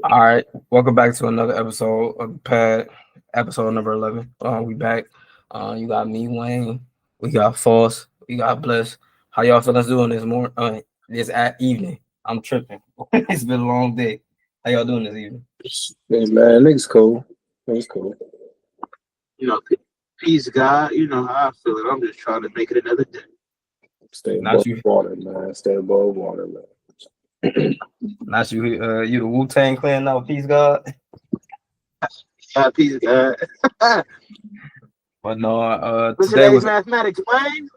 All right, welcome back to another episode of the Pad, episode number 11. We back. You got me, Wayne. We got Fost. We got Bles. How y'all feeling doing this morning? This at evening. I'm tripping. It's been a long day. How y'all doing this evening? Hey man, niggas cool. Niggas cool. You know, peace, God. You know how I feel it. I'm just trying to make it another day. Stay Not above you. water, man. Stay above water, man. Not you. You the Wu Tang Clan now. Peace, God. Peace, God. But no. What's Today today's was mathematics, Wayne?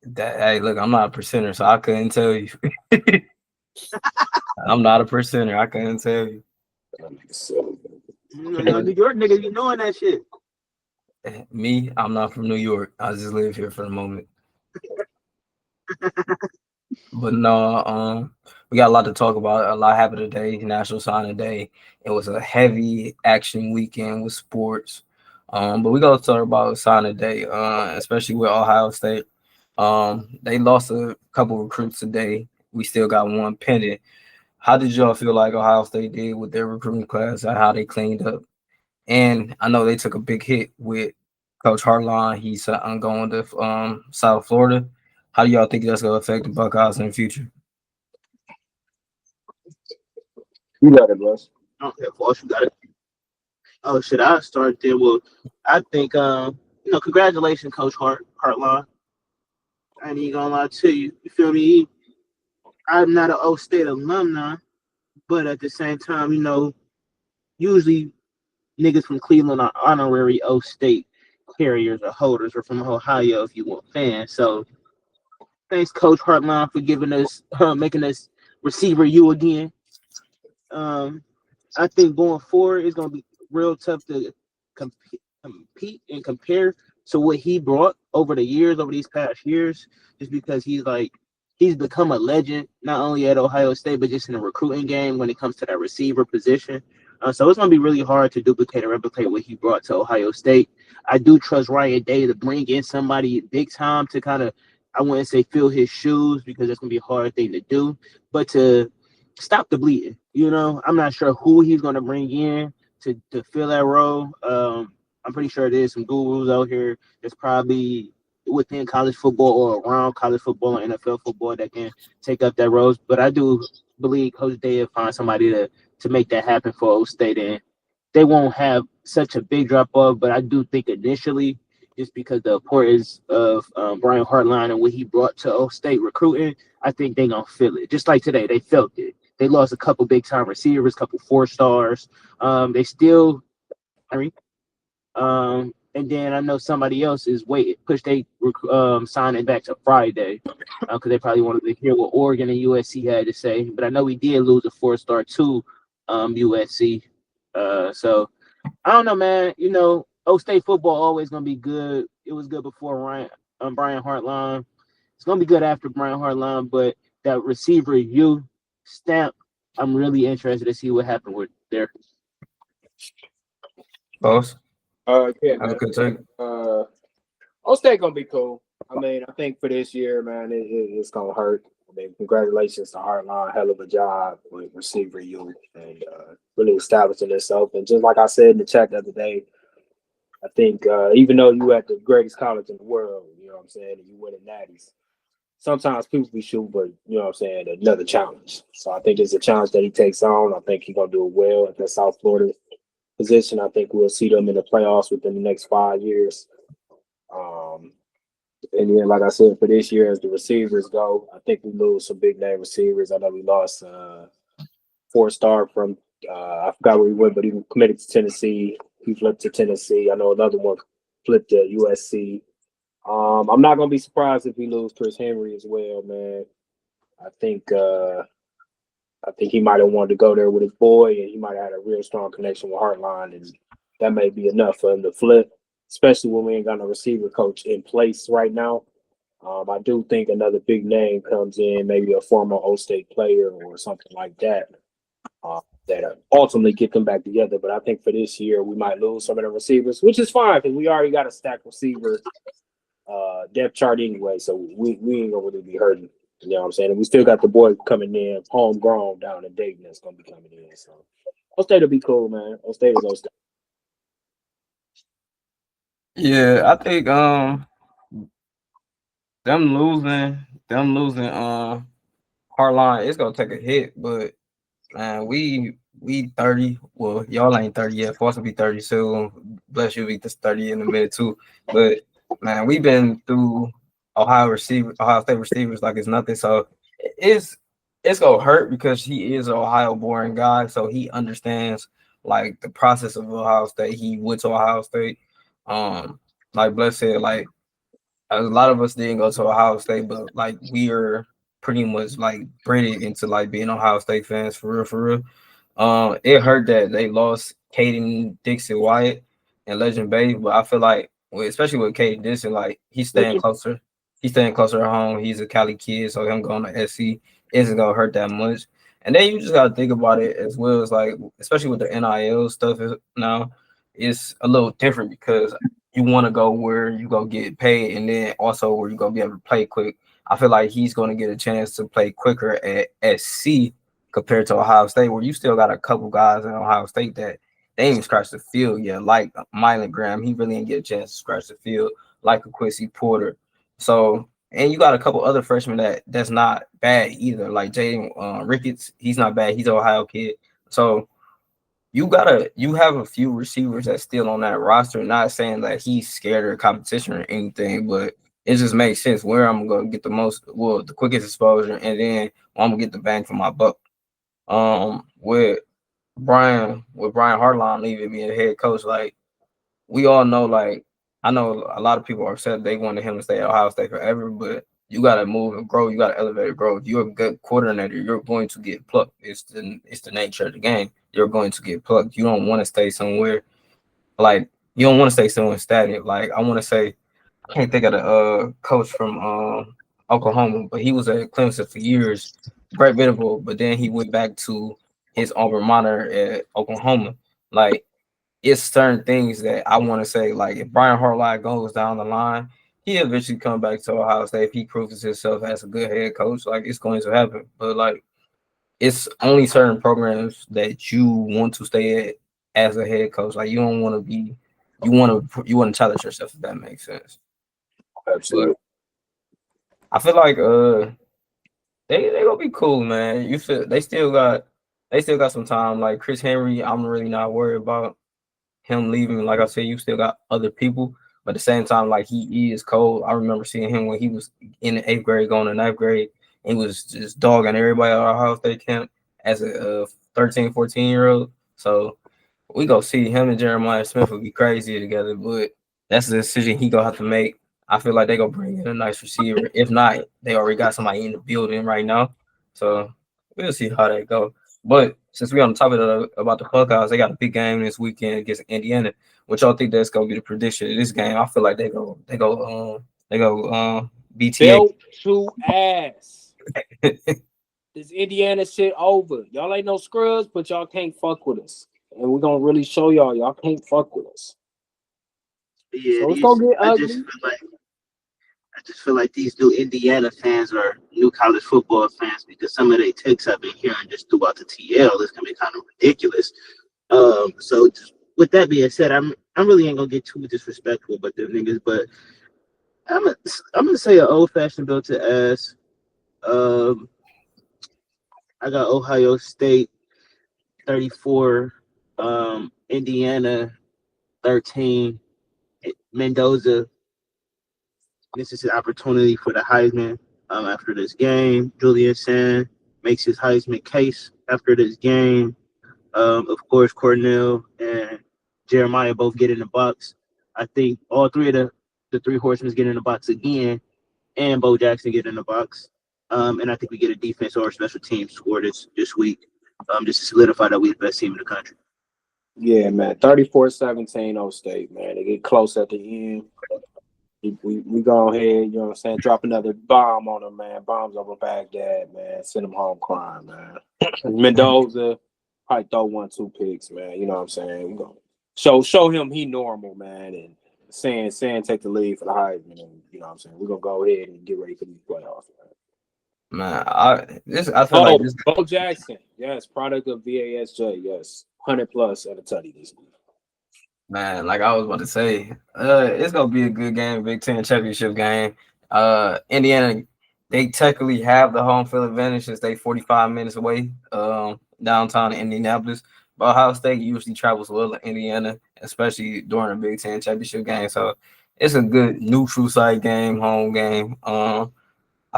that. Hey, look, I'm not a percenter, so I couldn't tell you. I'm not a percenter. I couldn't tell you. That nigga silly. You know, y'all New York niggas, you knowing that shit. Me, I'm not from New York. I just live here for the moment. But no, we got a lot to talk about. A lot happened today. National Signing Day. It was a heavy action weekend with sports. But we gotta talk about signing day, especially with Ohio State. They lost a couple recruits today. We still got one pending. How did y'all feel like Ohio State did with their recruiting class and how they cleaned up? And I know they took a big hit with Coach Hartline. He's going to South Florida. How do y'all think that's going to affect the Buckeyes in the future? You got it, Bless. Okay, boss, you got it. Oh shit, I start there. Well, I think congratulations, Coach Hartline. I ain't even gonna lie to you. You feel me? I'm not an O State alumni, but at the same time, usually niggas from Cleveland are honorary O State carriers or holders, or from Ohio if you want fans. So thanks, Coach Hartline, for giving us, making us receiver you again. I think going forward it's gonna be real tough to compete and compare to what he brought over the years, over these past years, just because he's become a legend not only at Ohio State but just in the recruiting game when it comes to that receiver position. So it's gonna be really hard to duplicate or replicate what he brought to Ohio State. I do trust Ryan Day to bring in somebody big time to kind of, I wouldn't say fill his shoes because that's gonna be a hard thing to do, but to stop the bleeding. I'm not sure who he's going to bring in to fill that role. I'm pretty sure there's some gurus out here that's probably within college football or around college football and NFL football that can take up that role. But I do believe Coach Day will find somebody to make that happen for O State, and they won't have such a big drop off. But I do think initially, just because the importance of Brian Hartline and what he brought to O State recruiting, I think they're going to feel it. Just like today, they felt it. They lost a couple big time receivers, couple 4 stars. They still, and then I know somebody else is push they signing back to Friday because they probably wanted to hear what Oregon and USC had to say. But I know we did lose a 4-star to USC. So I don't know, man. O State football always gonna be good. It was good before Brian Hartline. It's gonna be good after Brian Hartline, but that receiver stamp, I'm really interested to see what happened with there. Boss, Yeah, have a man. good take. O State gonna be cool. I mean, I think for this year, man, it's gonna hurt. I mean, congratulations to Hartline. Hell of a job with receiver you and really establishing itself. And just like I said in the chat the other day, I think even though you at the greatest college in the world, you know what I'm saying, and you winning natties, sometimes people be shooting, but you know what I'm saying, another challenge. So I think it's a challenge that he takes on. I think he's gonna do it well at the South Florida position. I think we'll see them in the playoffs within the next 5 years. And then, like I said, for this year, as the receivers go, I think we lose some big name receivers. I know we lost 4-star from I forgot where he went, but he committed to Tennessee. He flipped to Tennessee. I know another one flipped to USC. I'm not gonna be surprised if we lose Chris Henry as well, man. I think he might have wanted to go there with his boy, and he might have had a real strong connection with Hartline, and that may be enough for him to flip, especially when we ain't got no receiver coach in place right now. I do think another big name comes in, maybe a former O State player or something like that, that ultimately get them back together. But I think for this year, we might lose some of the receivers, which is fine because we already got a stacked receiver depth chart anyway, so we ain't gonna really be hurting. You know what I'm saying? And we still got the boy coming in, homegrown down in Dayton that's gonna be coming in. So State will be cool, man. O State is O State. Yeah, I think them losing Harline, it's gonna take a hit, but man, we 30. Well, y'all ain't 30 yet. Fost will be 30 soon. Bless you, be this 30 in a minute too. But man, we've been through Ohio State receivers like it's nothing. So it's it's gonna hurt because he is an Ohio born guy, so he understands like the process of Ohio State. He went to Ohio State. Like Bless said, like a lot of us didn't go to Ohio State, but like we are pretty much like bred into like being Ohio State fans for real, for real. It hurt that they lost Caden Dixon Wyatt and Legend Bay, but I feel like, especially with Caden Dixon, like he's staying closer. He's staying closer at home. He's a Cali kid, so him going to SC isn't gonna hurt that much. And then you just gotta think about it as well as like, especially with the NIL stuff now, it's a little different because you want to go where you go get paid, and then also where you go be able to play quick. I feel like he's going to get a chance to play quicker at SC compared to Ohio State, where you still got a couple guys in Ohio State that they ain't even scratch the field yet. Like Mylan Graham, he really didn't get a chance to scratch the field, like a Quincy Porter. So, and you got a couple other freshmen that's not bad either, like Jaden Ricketts. He's not bad. He's an Ohio kid. So you have a few receivers that's still on that roster. Not saying that he's scared of competition or anything, but it just makes sense where I'm gonna get the quickest exposure, and then I'm gonna get the bang for my buck. With Brian Hartline leaving being head coach, like we all know, like I know a lot of people are upset they wanted him to stay at Ohio State forever, but you gotta move and grow. You gotta elevate and grow. If you're a good coordinator, you're going to get plucked. It's the nature of the game. You're going to get plucked. You don't want to stay somewhere like you don't want to stay somewhere stagnant. Like I want to say, I can't think of the coach from Oklahoma, but he was at Clemson for years, Brett Venable, but then he went back to his alma mater at Oklahoma. Like it's certain things that I want to say. Like if Brian Hartline goes down the line, he eventually come back to Ohio State. If he proves himself as a good head coach, like it's going to happen. But like it's only certain programs that you want to stay at as a head coach. Like you don't want to be, you want to challenge yourself if that makes sense. Absolutely. But I feel like they gonna be cool, man. You feel they still got some time. Like Chris Henry, I'm really not worried about him leaving. Like I said, you still got other people, but at the same time, like he is cold. I remember seeing him when he was in the 8th grade, going to 9th grade. He was just dogging everybody at our Ohio State camp as a 13, 14-year-old. So we go see him and Jeremiah Smith would be crazy together, but that's the decision he gonna have to make. I feel like they gonna bring in a nice receiver. If not, they already got somebody in the building right now. So we'll see how that go. But since we're on the topic about the Buckeyes, they got a big game this weekend against Indiana. What y'all think that's gonna be the prediction of this game? I feel like they go BTA. Belt to ass. This Indiana shit over. Y'all ain't no scrubs, but y'all can't fuck with us. And we're gonna really show y'all can't fuck with us. Yeah, so it's gonna get ugly. I just feel like these new Indiana fans are new college football fans because some of their takes I've been hearing just throughout the TL is gonna be kind of ridiculous. So just, with that being said, I really ain't gonna get too disrespectful about them niggas, but I'm gonna say an old fashioned built to ass. I got Ohio State 34, Indiana 13, Mendoza. This is an opportunity for the Heisman after this game. Julian Sand makes his Heisman case after this game. Of course, Cornell and Jeremiah both get in the box. I think all three of the three horsemen get in the box again, and Bo Jackson get in the box. And I think we get a defense or a special team score this week, just to solidify that we're the best team in the country. Yeah, man. 34-17 O State, man. They get close at the end. We go ahead, you know what I'm saying, drop another bomb on them, man. Bombs over Baghdad, man. Send them home crying, man. Mendoza probably throw 1-2 picks, man. You know what I'm saying? We gonna show him he normal, man, and saying take the lead for the Heisman, and you know what I'm saying. We're gonna go ahead and get ready for these playoffs, man. Man, I feel like this. Bo Jackson, yes, product of VASJ, yes, 100+ at a tutty this week. Man, like I was about to say, it's gonna be a good game, Big Ten championship game. Indiana, they technically have the home field advantage since they 45 minutes away, downtown in Indianapolis. But Ohio State usually travels well to Indiana, especially during a Big Ten championship game. So it's a good neutral site game, home game. I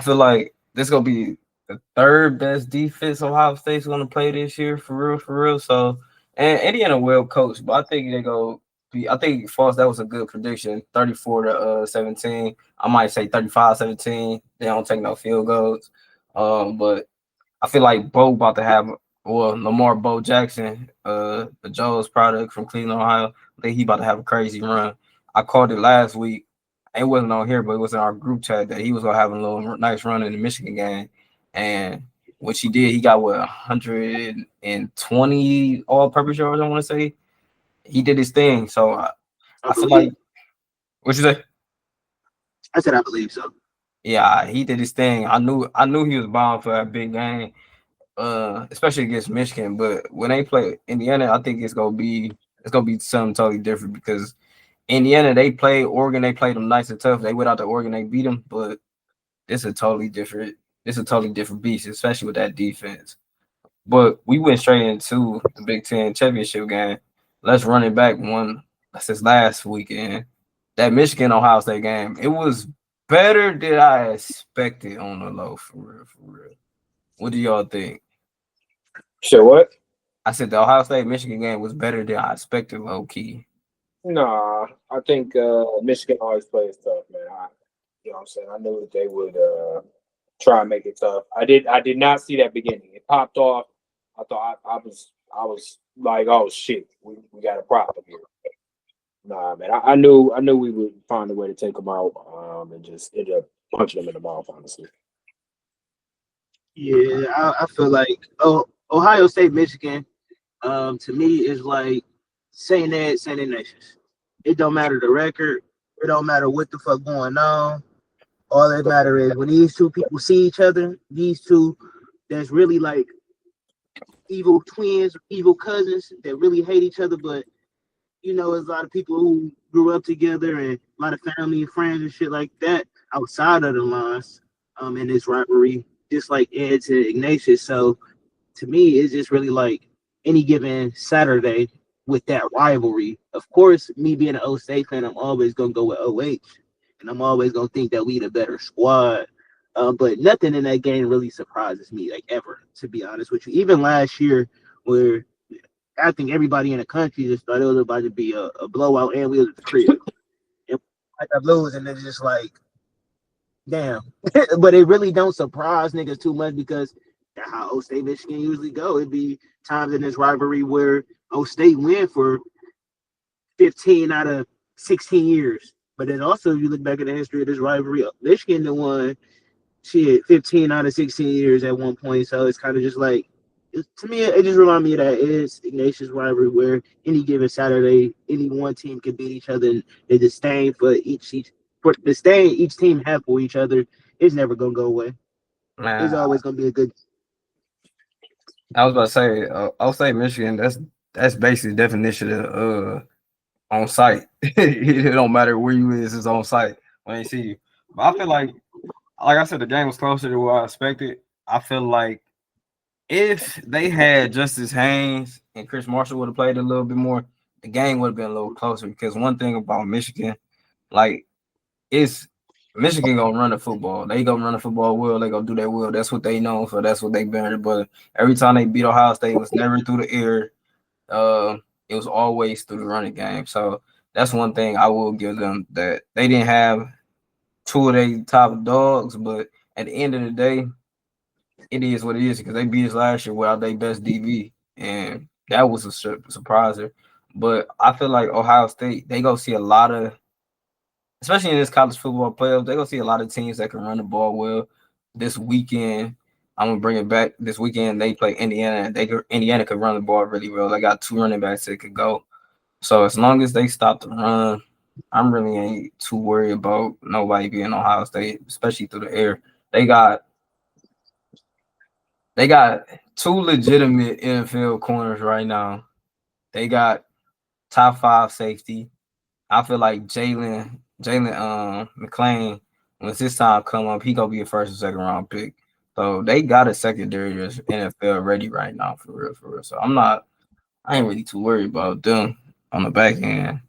feel like this gonna be the third best defense Ohio State's gonna play this year, for real, for real. So, and Indiana well coached, but I think they go be. I think Fost, that was a good prediction, 34 to 17. I might say 35-17. They don't take no field goals. But I feel like Bo about to have, well, Lamar Bo Jackson, the Joe's product from Cleveland, Ohio. I think he about to have a crazy run. I called it last week. It wasn't on here, but it was in our group chat that he was gonna have a little nice run in the Michigan game, and which he did. He got 120 all-purpose yards. I want to say he did his thing. So I feel like, what you say? I said I believe so. Yeah, he did his thing. I knew he was bound for that big game, especially against Michigan. But when they play Indiana, I think it's gonna be something totally different because Indiana, they played Oregon, they played them nice and tough. They went out to Oregon, they beat them, but it's a totally different. It's a totally different beast, especially with that defense. But we went straight into the Big Ten championship game. Let's run it back one since last weekend. That Michigan Ohio State game, it was better than I expected on the low, for real, for real. What do y'all think? Sure, what? I said the Ohio State Michigan game was better than I expected, low key. Nah, I think Michigan always plays tough, man. You know what I'm saying? I knew that they would try and make it tough. I did not see that beginning. It popped off. I thought I was like, oh shit, we got a problem here. Nah, man. I knew we would find a way to take them out, and just ended up punching them in the mouth, honestly. Yeah, I feel like Ohio State, Michigan, to me is like St. Ed, St. Ignatius. It don't matter the record. It don't matter what the fuck going on. All that matter is when these two people see each other, these two that's really like evil twins, evil cousins that really hate each other, but there's a lot of people who grew up together and a lot of family and friends and shit like that outside of the lines, in this rivalry, just like Ed to Ignatius. So to me, it's just really like any given Saturday with that rivalry. Of course, me being an O State fan, I'm always gonna go with OH, and I'm always gonna think that we the better squad. But nothing in that game really surprises me, like ever, to be honest with you. Even last year, where I think everybody in the country just thought it was about to be a blowout, and we was at the crib, and I got lose, and it's just like, damn. But it really don't surprise niggas too much because that's how O State Michigan usually go. It'd be times in this rivalry where O State win for 15 out of 16 years. But then also, you look back at the history of this rivalry, Michigan the one, shit, 15 out of 16 years at one point. So it's kind of just like, to me, it just reminds me of that it's Ignatius rivalry where any given Saturday, any one team can beat each other. And the disdain for for the disdain each team have for each other is never gonna go away. It's Man, always gonna be a good. I was about to say, I'll say Michigan. That's basically the definition of on site. It don't matter where you is, it's on site when they see you. But I feel like I said, the game was closer to what I expected. I feel like if they had Justice Haynes and Chris Marshall would have played a little bit more, the game would have been a little closer. Because one thing about Michigan, like, it's Michigan gonna run the football. They gonna run the football well. They gonna do their will. That's what they know. So that's what they been. But every time they beat Ohio State, it was never through the air. Uh, it was always through the running game. So that's one thing I will give them, that they didn't have two of their top dogs. But at the end of the day, it is what it is because they beat us last year without their best DB, and that was a surpriser. But I feel like Ohio State, they go see a lot of, especially in this college football playoffs, they gonna see a lot of teams that can run the ball well. This weekend, I'm gonna bring it back. This weekend they play Indiana. Indiana could run the ball really well. They got two running backs that could go. So as long as they stop the run, I'm really ain't too worried about nobody being Ohio State, especially through the air. They got they got two legitimate NFL corners right now. They got top 5 safety. I feel like Jalen McClain, when his time come up, he gonna be a first or second round pick. So they got a secondary that's NFL ready right now, for real, for real. So I ain't really too worried about them on the back end.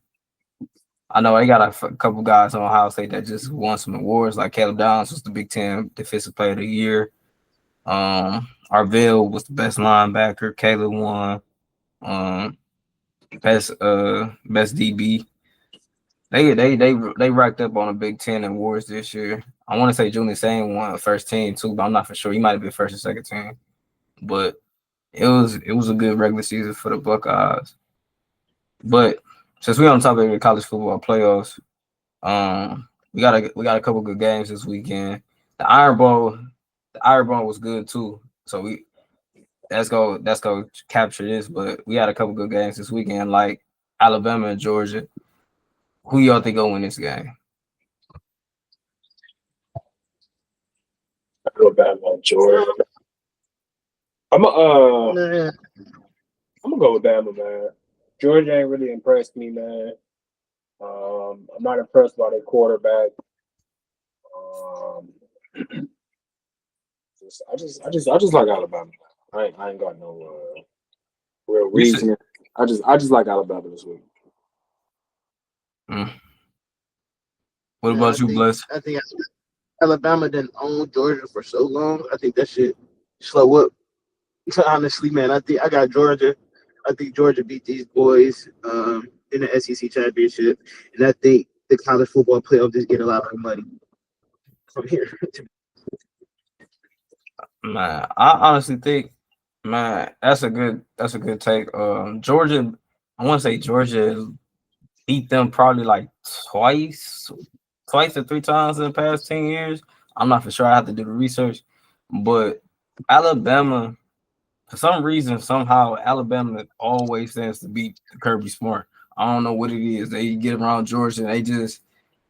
I know they got a couple guys on Ohio State that just won some awards, like Caleb Downs was the Big Ten Defensive Player of the Year. Arvell was the best linebacker. Caleb won best DB. They racked up on the Big Ten awards this year. I want to say Julian Sain won first team too, but I'm not for sure. He might have been first or second team. But it was a good regular season for the Buckeyes. But since we're on the topic of the college football playoffs, we got a couple good games this weekend. The Iron Bowl, was good too. So let's go capture this. But we had a couple good games this weekend, like Alabama and Georgia. Who y'all think gonna win this game? I go back on Georgia. I'm gonna go with Bama, man. Georgia ain't really impressed me, man. I'm not impressed by their quarterback. I just like Alabama. I ain't got no real reason. I just like Alabama this week. What about you, Bles? I think Alabama didn't own Georgia for so long. I think that shit slow up. Honestly, man, I think I got Georgia. I think Georgia beat these boys in the SEC championship, and I think the college football playoff just get a lot of money from here. Man, I honestly think, man, that's a good take. Georgia, I want to say Georgia beat them probably like twice or 3 times in the past 10 years. I'm not for sure. I have to do the research, but Alabama, for some reason, somehow Alabama always tends to beat Kirby Smart. I don't know what it is. They get around Georgia, and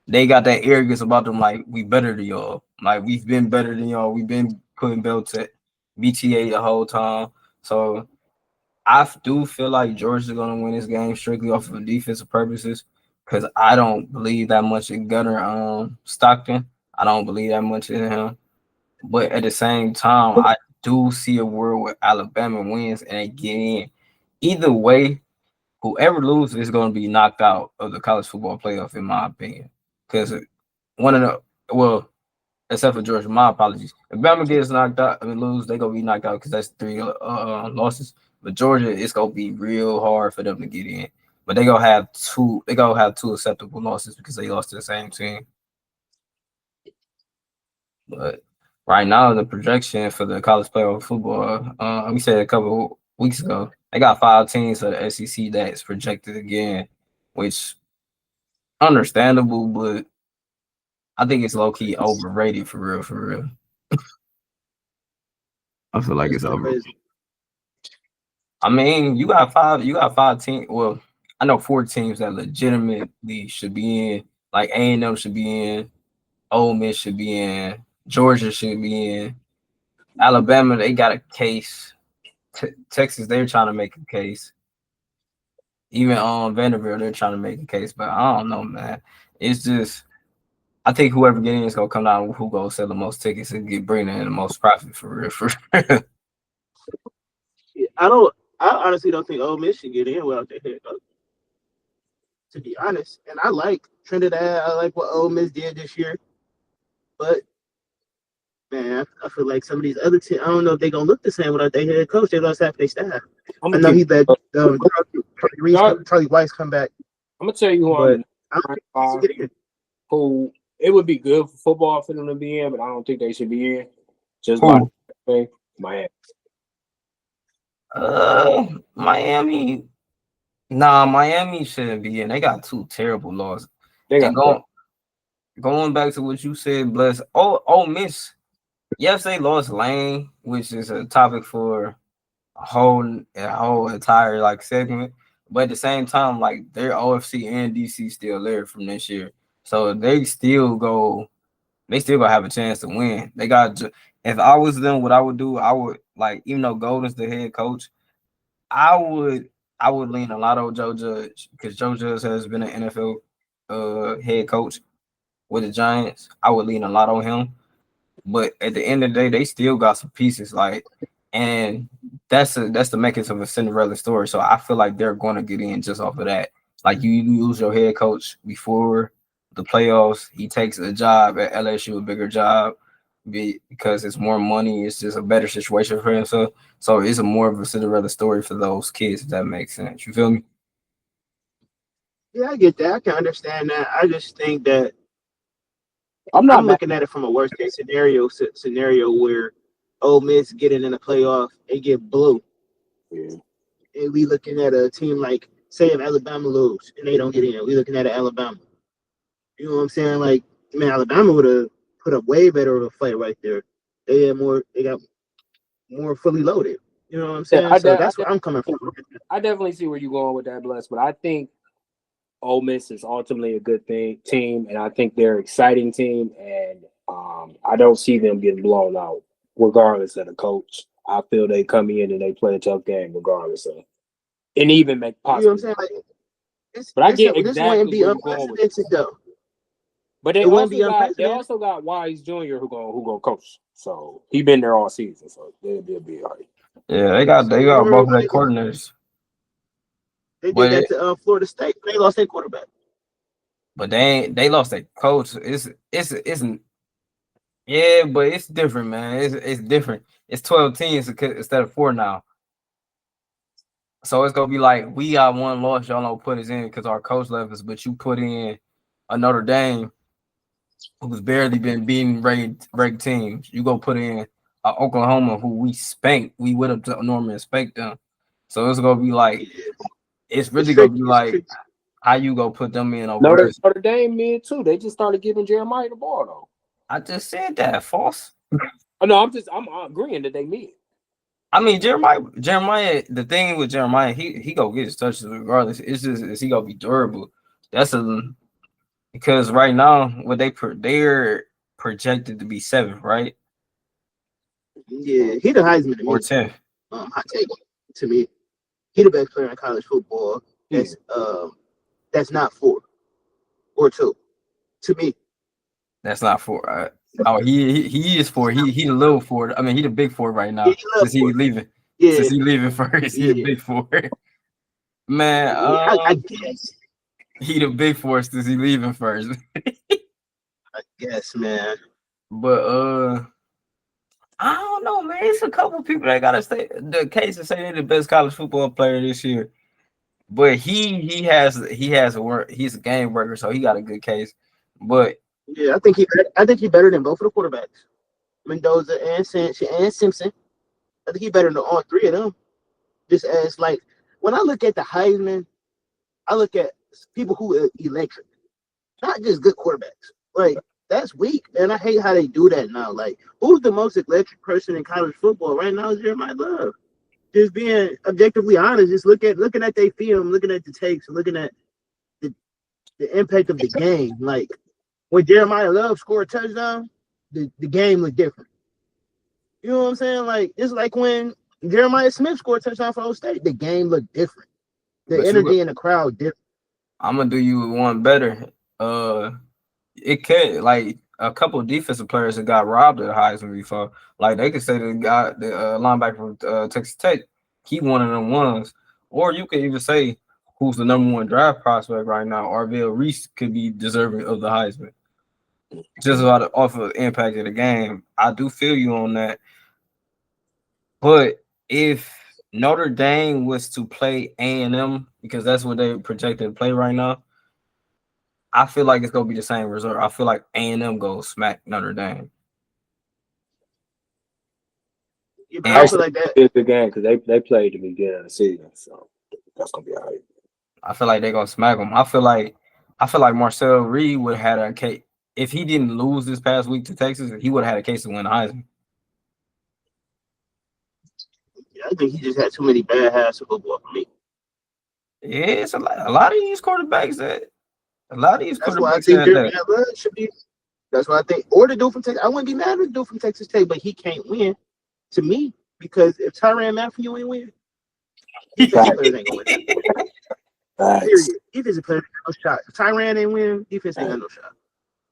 they got that arrogance about them, like we better than y'all. Like we've been better than y'all. We've been putting belts at BTA the whole time. So I do feel like Georgia's gonna win this game strictly off of defensive purposes, because I don't believe that much in Gunner Stockton. I don't believe that much in him. But at the same time, I do see a world where Alabama wins and they get in. Either way, whoever loses is going to be knocked out of the college football playoff, in my opinion. Because one of the except for Georgia, my apologies. If Bama gets knocked out, lose, they gonna be knocked out because that's 3 losses. But Georgia, it's gonna be real hard for them to get in. But they gonna have two. They gonna have 2 acceptable losses because they lost to the same team. But right now, the projection for the college playoff football, we said a couple weeks ago, they got 5 teams for the SEC that's projected again, which understandable, but I think it's low key overrated for real, for real. I feel like it's over. I mean, you got 5 teams. Well, I know 4 teams that legitimately should be in. Like A&M should be in, Ole Miss should be in, Georgia should be in, Alabama, they got a case. Texas, they're trying to make a case. Even Vanderbilt, they're trying to make a case, but I don't know, man. It's just, I think whoever get in is gonna come down with who gonna sell the most tickets and bring in the most profit for real. For real. I honestly don't think Ole Miss should get in without their head coach, to be honest. And I like Trinidad. I like what Ole Miss did this year, but man, I feel like some of these other teams, I don't know if they're gonna look the same without their head coach. They lost half their staff. I know he bet Charlie Weiss come back. I'm gonna tell you who it would be good for football for them to be in, but I don't think they should be in. Just Miami. Miami. Nah, Miami shouldn't be in. They got 2 terrible losses. Going back to what you said, Bless. Ole Miss. Yes, they lost Lane, which is a topic for a whole entire like segment. But at the same time, like their OFC and DC still there from this year, so they still gonna have a chance to win. They got. If I was them, what I would do, I would like, even though Golden's the head coach, I I would lean a lot on Joe Judge because Joe Judge has been an NFL head coach with the Giants. I would lean a lot on him. But at the end of the day, they still got some pieces. And that's the makings of a Cinderella story. So I feel like they're going to get in just off of that. Like you lose your head coach before the playoffs, he takes a job at LSU, a bigger job, because it's more money. It's just a better situation for him. So it's a more of a Cinderella story for those kids. If that makes sense. You feel me? Yeah, I get that. I can understand that. I just think that I'm not I'm mad. looking at it from a worst case scenario where Ole Miss getting in the playoff and get blew. Yeah. And we looking at a team like, say, if Alabama lose and they don't get in, we looking at Alabama. You know what I'm saying? Like, man, Alabama would have put up way better of a fight right there. They got more fully loaded. You know what I'm saying? Yeah, So that's where I'm coming from. I definitely see where you're going with that, Bless, but I think Ole Miss is ultimately a good team, and I think they're an exciting team, and I don't see them getting blown out regardless of the coach. I feel they come in and they play a tough game regardless of, and even make You know what I'm possible. saying? Like, But I get this exactly wouldn't be where you're going with it. unprecedented though. But It wouldn't be they unprecedented. also got Wise Jr. who gonna coach. So he been there all season, so they'll be all right. Yeah, they got both of their coordinators. They did that to Florida State. They lost their quarterback. But they lost their coach. Isn't yeah, but it's different, man. It's different. It's 12 teams instead of 4 now. So it's gonna be like we got one loss, y'all don't put us in because our coach left us, but you put in a Notre Dame who's barely been beating ranked teams. You go put in Oklahoma who we spanked. We would have normally spanked them. So it's gonna be like it's really gonna be like how you go put them in over us. Notre Dame mid too. They just started giving Jeremiah the ball though. I just said that, Fost. Oh no, I'm agreeing that they mid. I mean, Jeremiah. The thing with Jeremiah, he go get his touches regardless. It's just is he gonna be durable? That's because right now what they're projected to be 7th, right? Yeah, he the Heisman to me. Or 10th. I take him to me. He the best player in college football. That's not 4 or 2 to me. That's not 4. Oh, he is 4. He the little 4. I mean, he the big 4 right now since he leaving. Yeah. Since he leaving first, he the big 4. Man, I guess. He the big 4 since he leaving first. I guess, man. But I don't know, man. It's a couple people that gotta stay the case to say they're the best college football player this year. But he has a work. He's a game worker, so he got a good case. But yeah, I think he better than both of the quarterbacks, Mendoza and Simpson. I think he better than all 3 of them. Just as like when I look at the Heisman, I look at people who are electric, not just good quarterbacks. Like that's weak, and I hate how they do that now. Like who's the most electric person in college football right now is Jeremiah Love. Just being objectively honest, just looking at their film, looking at the takes, looking at the impact of the game. Like when Jeremiah Love scored a touchdown, the game looked different. You know what I'm saying? Like it's like when Jeremiah Smith scored a touchdown for Ohio State, the game looked different. The energy in the crowd different. I'm gonna do you one better. It could like a couple of defensive players that got robbed at Heisman before. Like they could say the guy, the linebacker from Texas Tech, he one of them ones. Or you could even say who's the number 1 draft prospect right now. Arvell Reese could be deserving of the Heisman. Just about off of the impact of the game. I do feel you on that. But if Notre Dame was to play A&M, because that's what they projected to play right now, I feel like it's gonna be the same result. I feel like A&M goes smack Notre Dame. Yeah, but I feel like that. It's a good game because they played the beginning of the season, so that's gonna be all right. I feel like they're gonna smack them. I feel like Marcel Reed would have had a case if he didn't lose this past week to Texas. He would have had a case to win the Heisman. Yeah, I think he just had too many bad halves of football for me. Yeah, it's a lot of these quarterbacks that. A lot of these That's why I quarterbacks think had Jeremiah that. Love should be. That's why I think, or the dude from Texas. I wouldn't be mad at the dude from Texas Tech, but he can't win to me because if Tyrann Matthew ain't win, Defensive players ain't gonna win that. Facts. Period. Defensive players ain't no shot. If Tyrann ain't win, defense ain't got no shot.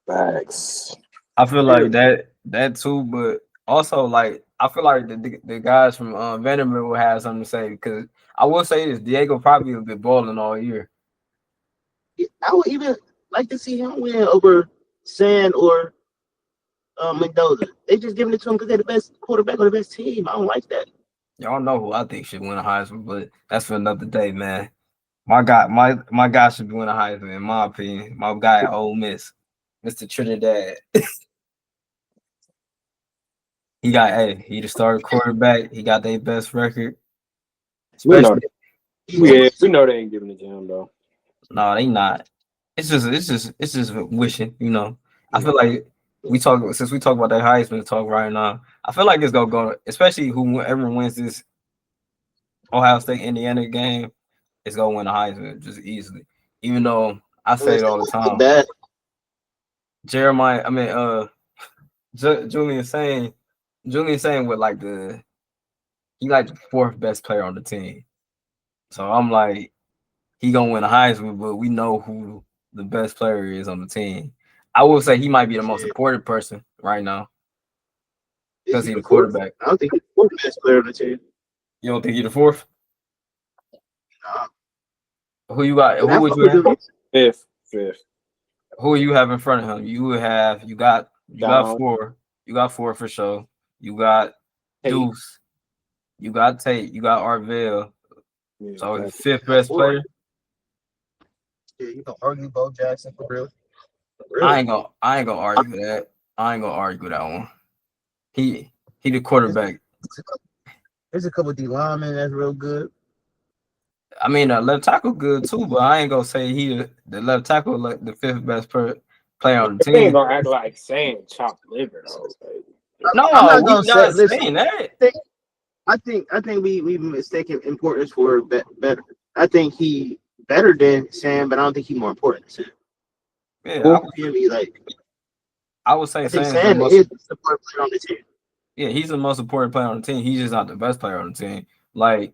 Facts. I feel like that too, but also like I feel like the guys from Vanderbilt will have something to say because I will say this: Diego probably will be balling all year. I would even like to see him win over Sand or Mendoza. They just giving it to him because they're the best quarterback or the best team. I don't like that. Y'all know who I think should win a Heisman, but that's for another day, man. My guy should be winning a Heisman, in my opinion. My guy at Ole Miss, Mr. Trinidad. He the starting quarterback. He got their best record. We know Especially, we know they ain't giving it to him though. no, they not. It's just wishing, you know. I feel like we talk about that Heisman talk right now. I feel like it's gonna go, especially whoever wins this Ohio State Indiana game, it's gonna win a Heisman just easily. Even though I say it all the time. Jeremiah, I mean, Julian saying with like he like the fourth best player on the team. So I'm like, he gonna win a Heisman, but we know who the best player is on the team. I will say he might be the most important person right now because he's the quarterback. I don't think he's the fourth best player on the team. You don't think he's the fourth? Nah. Who you got? Who would you have? Fifth. Who you have in front of him? You got four. You got four for sure. You got Deuce. You got Tate. You got Arvell. Yeah, So fifth best player. Yeah, you can argue Bo Jackson for real. I ain't gonna argue that. I ain't gonna argue that one. He the quarterback. There's a couple D linemen that's real good. I mean, left tackle good too, but I ain't gonna say he the left tackle like the fifth best player on the team. They ain't gonna act like saying chopped liver though. No, I'm not we're not saying that. I think we mistaken importance for better. I think he better than Sam, but I don't think he's more important than Sam. Yeah, I would say Sam is the important player on the team. Yeah, he's the most important player on the team. He's just not the best player on the team. Like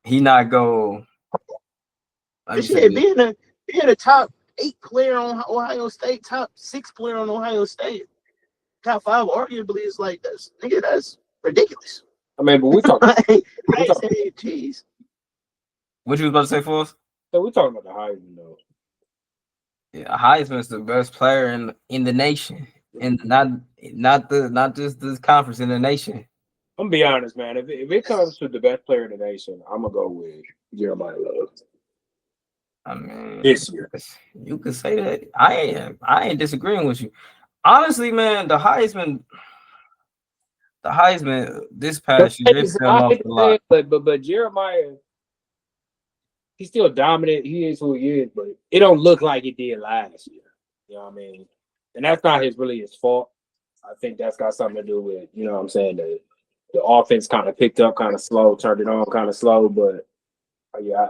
he not go. Being a top 8 player on Ohio State, top 6 player on Ohio State, top 5 arguably is like that's ridiculous. I mean, but we talking. Jeez. What you was about to say for us? So we talking about the Heisman though. Yeah, Heisman's the best player in the nation, and not just this conference, in the nation. I'm gonna be honest, man. If it comes to the best player in the nation, I'm gonna go with Jeremiah Love. I mean, this year, you could say that. I ain't disagreeing with you. Honestly, man, the Heisman this past year it fell off a lot. But Jeremiah, he's still dominant. He is who he is, but it don't look like it did last year. You know what I mean? And that's not really his fault. I think that's got something to do with, you know what I'm saying, the offense kind of picked up kind of slow, turned it on kind of slow, but yeah,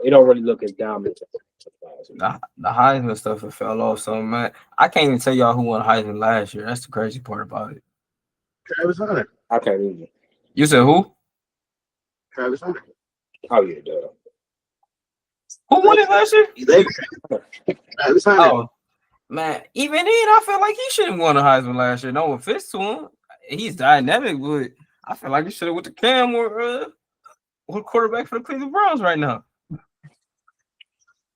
it don't really look as dominant. The Heisman stuff it fell off so man. I can't even tell y'all who won Heisman last year. That's the crazy part about it. Travis Hunter. I can't either. You said who? Travis Hunter. Oh yeah, duh. Who won it last year? Travis Hunter. Oh man, even then I felt like he should have won a Heisman last year. No offense to him. He's dynamic, but I feel like he should have went to Cam or quarterback for the Cleveland Browns right now.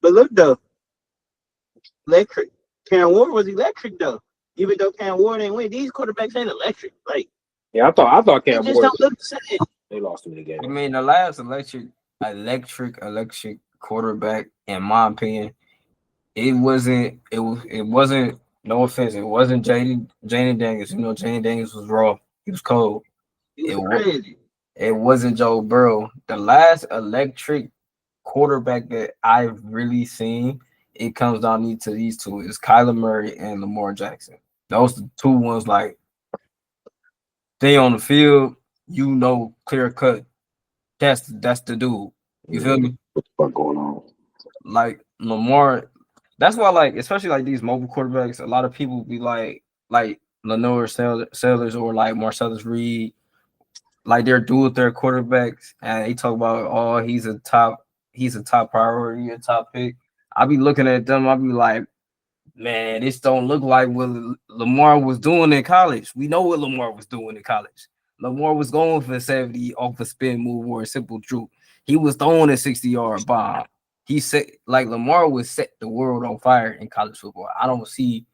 But look though, electric. Cam Ward was electric though. Even though Cam Ward ain't win, these quarterbacks ain't electric. Like yeah, I thought Cam Ward. Just don't look the same. They lost him in the game. I mean, the last electric quarterback, in my opinion, it wasn't. No offense, it wasn't Jaden Daniels. You know, Jaden Daniels was raw. He was cold. It wasn't Joe Burrow. The last electric quarterback that I've really seen, it comes down to these two: is Kyler Murray and Lamar Jackson. Those the two ones like they on the field, you know, clear cut. That's the dude. You feel me? What the fuck going on? Like Lamar. That's why, like, especially like these mobile quarterbacks, a lot of people be like Lenore Sellers or like Marcellus Reed. like they're dual their quarterbacks, and they talk about he's a top priority, a top pick. I be looking at them, I be like, man, this don't look like what Lamar was doing in college. We know what Lamar was doing in college. Lamar was going for 70 off a spin move or a simple truth. He was throwing a 60-yard bomb. He said like Lamar would set the world on fire in college football. I don't see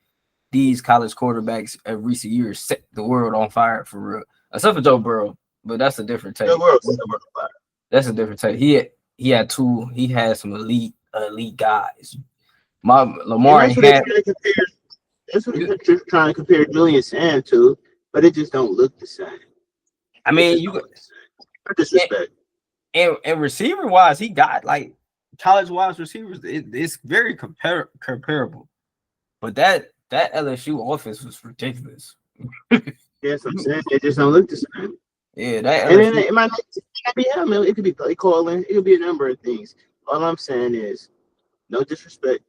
these college quarterbacks of recent years set the world on fire for real. Except for Joe Burrow, but that's a different take. That's a different take. He had some elite guys. Lamar and that's what they're trying to compare Julian Sam to, but it just don't look the same. I mean, you disrespect. And receiver wise, he got like college wise receivers. It's very comparable, but that LSU offense was ridiculous. Yes, I'm saying it just don't look the same. Yeah, that and then it might be him. It could be play calling. It could be a number of things. All I'm saying is, no disrespect.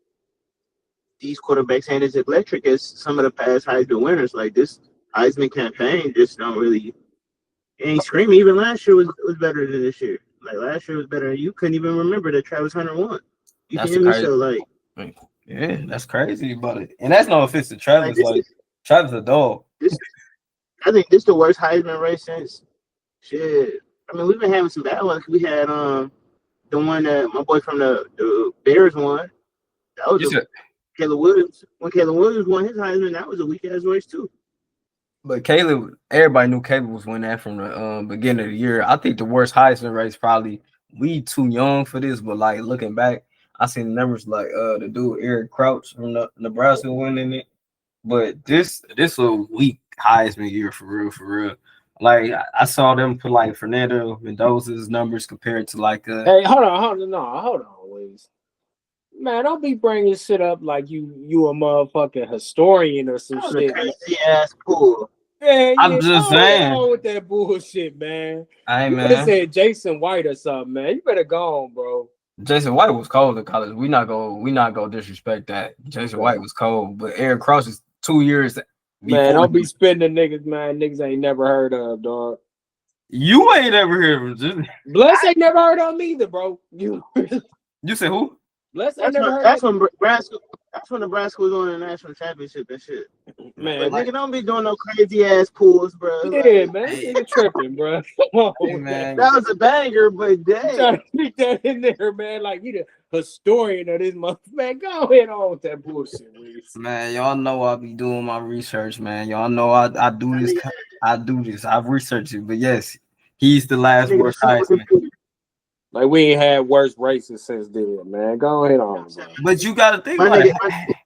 These quarterbacks ain't as electric as some of the past Heisman winners. Like this Heisman campaign just don't really ain't screaming. Even last year was better than this year. Like last year was better. You couldn't even remember that Travis Hunter won. You that's feel me? crazy. So like, yeah, that's crazy about it. And that's no offense to Travis. Like Travis a dog. I think this the worst Heisman race since shit. I mean, we've been having some bad ones. We had the one that my boy from the Bears won. That was Caleb Williams. When Caleb Williams won his Heisman, that was a weak ass race too. But everybody knew Caleb was winning that from the beginning of the year. I think the worst Heisman race probably we too young for this, but like looking back, I seen the numbers like the dude Eric Crouch from Nebraska winning it. But this a weak Heisman year for real. Like I saw them put like Fernando Mendoza's numbers compared to like Hey, hold on, Wiz. Man, don't be bringing shit up like you a motherfucking historian or some shit. Crazy ass pool. Yeah, I'm just saying with that bullshit, man. I You man said Jason White or something, man. You better go on, bro. Jason White was cold in college. We not go disrespect that. Jason White was cold, but Eric Crouch is 2 years. Man, don't be spending niggas, man. Niggas ain't never heard of, dog. You ain't ever heard of Bles ain't never heard of him either, bro. You said who? Bles ain't never heard that's when Nebraska. That's when Nebraska was on the national championship and shit. Man, nigga, don't be doing no crazy ass pools, bro. Yeah, man, nigga tripping, bro. Come on, man. That was a banger, but damn. Trying to sneak that in there, man. Like you the historian of this month, man. Go ahead on with that bullshit, Reese. Man, y'all know I be doing my research, man. Y'all know I do this. I do this. I've researched it, but yes, he's the last worst Heisman. Like we ain't had worse races since then, man. Go ahead on, bro. But you got to think about it.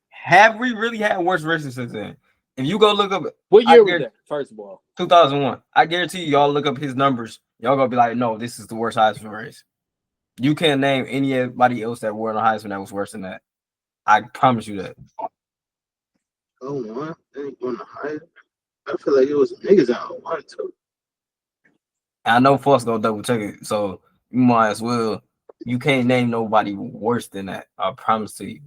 Have we really had worse races since then? If you go look up, what year was that? First of all, 2001. I guarantee you, y'all look up his numbers. Y'all gonna be like, no, this is the worst Heisman race. You can't name anybody else that won a Heisman that was worse than that. I promise you that. Oh, one thing on the Heisman. I feel like it was niggas out one too. I know Fost gonna double check it, so you might as well. You can't name nobody worse than that. I promise to you.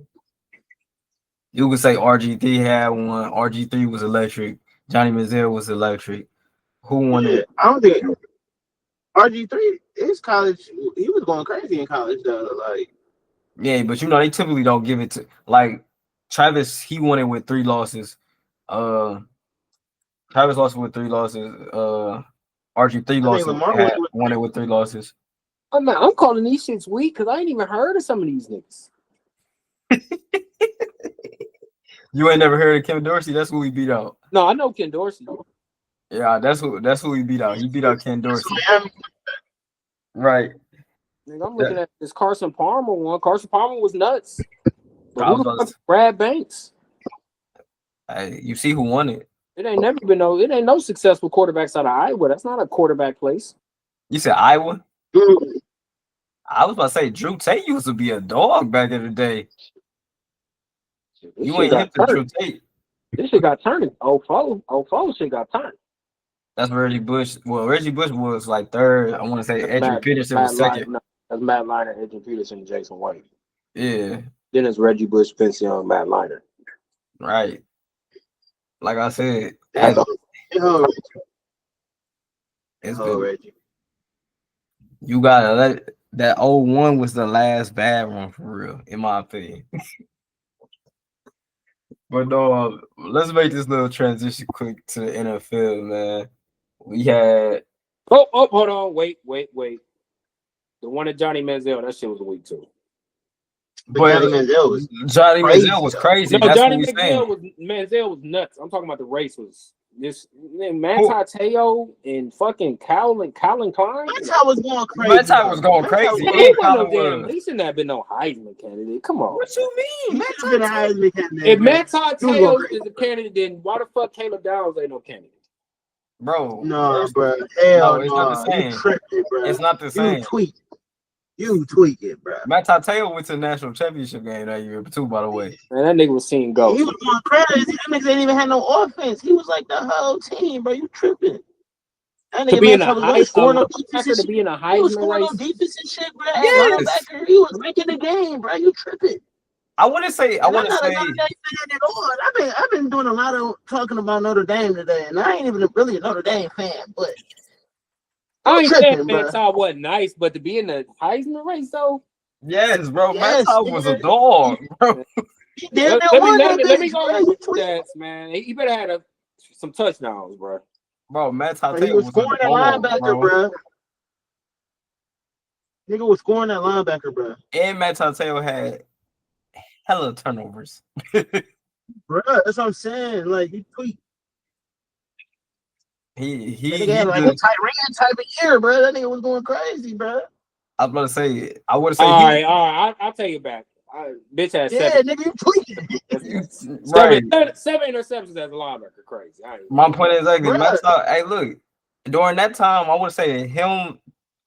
You could say RG3 had one. RG3 was electric. Johnny Manziel was electric. Who won it? I don't think RG3. His college, he was going crazy in college though. Like, yeah, but you know they typically don't give it to like Travis. He won it with 3 losses. Travis lost with 3 losses. RG3 won it with 3 losses. I'm calling these shits weak because I ain't even heard of some of these niggas. You ain't never heard of Kim Dorsey? That's who he beat out. No, I know Ken Dorsey. Yeah, that's who he beat out. He beat out Ken Dorsey. Right. Nigga, I'm looking at this Carson Palmer one. Carson Palmer was nuts. Brad Banks. Hey, you see who won it? It ain't no successful quarterbacks out of Iowa. That's not a quarterback place. You said Iowa? I was about to say Drew Tate used to be a dog back in the day. You ain't hit the Drew Tate. This shit got turned. Follow shit got turned. That's Reggie Bush. Well, Reggie Bush was like 3rd. I want to say Adrian Peterson was 2nd. That's Matt Leinart, Adrian Peterson, and Jason White. Yeah. Then it's Reggie Bush, Vince Young, Matt Leinart. Right. Like I said, It's Oh, good. Reggie. You gotta let that 0-1 was the last bad one for real, in my opinion. But no, let's make this little transition quick to the NFL, man. We had hold on, wait. The one at Johnny Manziel, that shit was weak too. But Johnny Manziel was Johnny crazy, Manziel was though. crazy. No, That's Johnny what Manziel was nuts. I'm talking about the race was this Who- Manti Te'o and fucking Colin Klein. Manti was going crazy. Manti was going Manti crazy. was He And wasn't no Colin damn. was. He shouldn't have been no Heisman candidate. Come on. What you mean? He should have been a Heisman candidate. If man. Manti He was Te'o going crazy. is a candidate, then why the fuck Caleb Downs ain't no candidate? Bro. No, first- bro. Hell it's no. not the same. You tripping, bro. It's not the same. You tweak it, bro. Manti Te'o went to the national championship game that year too, by the way. Man, that nigga was seeing ghosts. He was going crazy. That niggas ain't even had no offense. He was like the whole team, bro. You tripping. That To nigga be in a Manti was high scoring on school, defense to and be shit. in a He was Heisman scoring race. on defense and shit, bro. Yes. Linebacker, he was making the game, bro. You tripping. I want to say. I'm not a Notre Dame fan at all. I've been doing a lot of talking about Notre Dame today, and I ain't even really a Notre Dame fan, but I ain't saying tripping, bro. Manti wasn't nice, but to be in the Heisman race though. Yes, bro. Yes, Manti was a nigga. dog, bro. He damn near Let won that me bitch, go bro. with You the tweak. stats, man. He better have some touchdowns, bro. Bro, Manti He Te'o was was a scoring that dog, linebacker, bro. Nigga was scoring that linebacker, bro. And Manti Te'o had hella turnovers. Bro, that's what I'm saying. Like, you tweak. That nigga had like a Tyrann type of year, bro. That nigga was going crazy, bro. I was about to say, I would say All right. I'll take it back. Bitch had Yeah, seven. nigga, you tweaking. right. Seven interceptions as a linebacker. Crazy. My point is exactly. Bruh. Manti, hey, look, during that time, I would say him,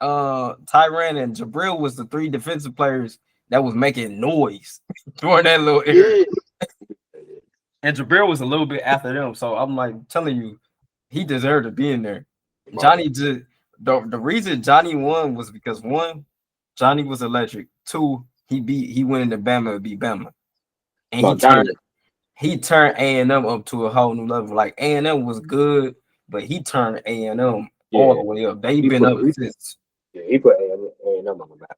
Tyrann, and Jabril was the three defensive players that was making noise during that little era. Yeah. And Jabril was a little bit after them, so I'm like telling you, he deserved to be in there. Johnny just the reason Johnny won was because one, Johnny was electric. Two, he went into Bama to beat Bama, and he turned A&M up to a whole new level. Like A&M was good, but he turned A&M all the way up. They've been up since. Yeah, he put A&M on the map.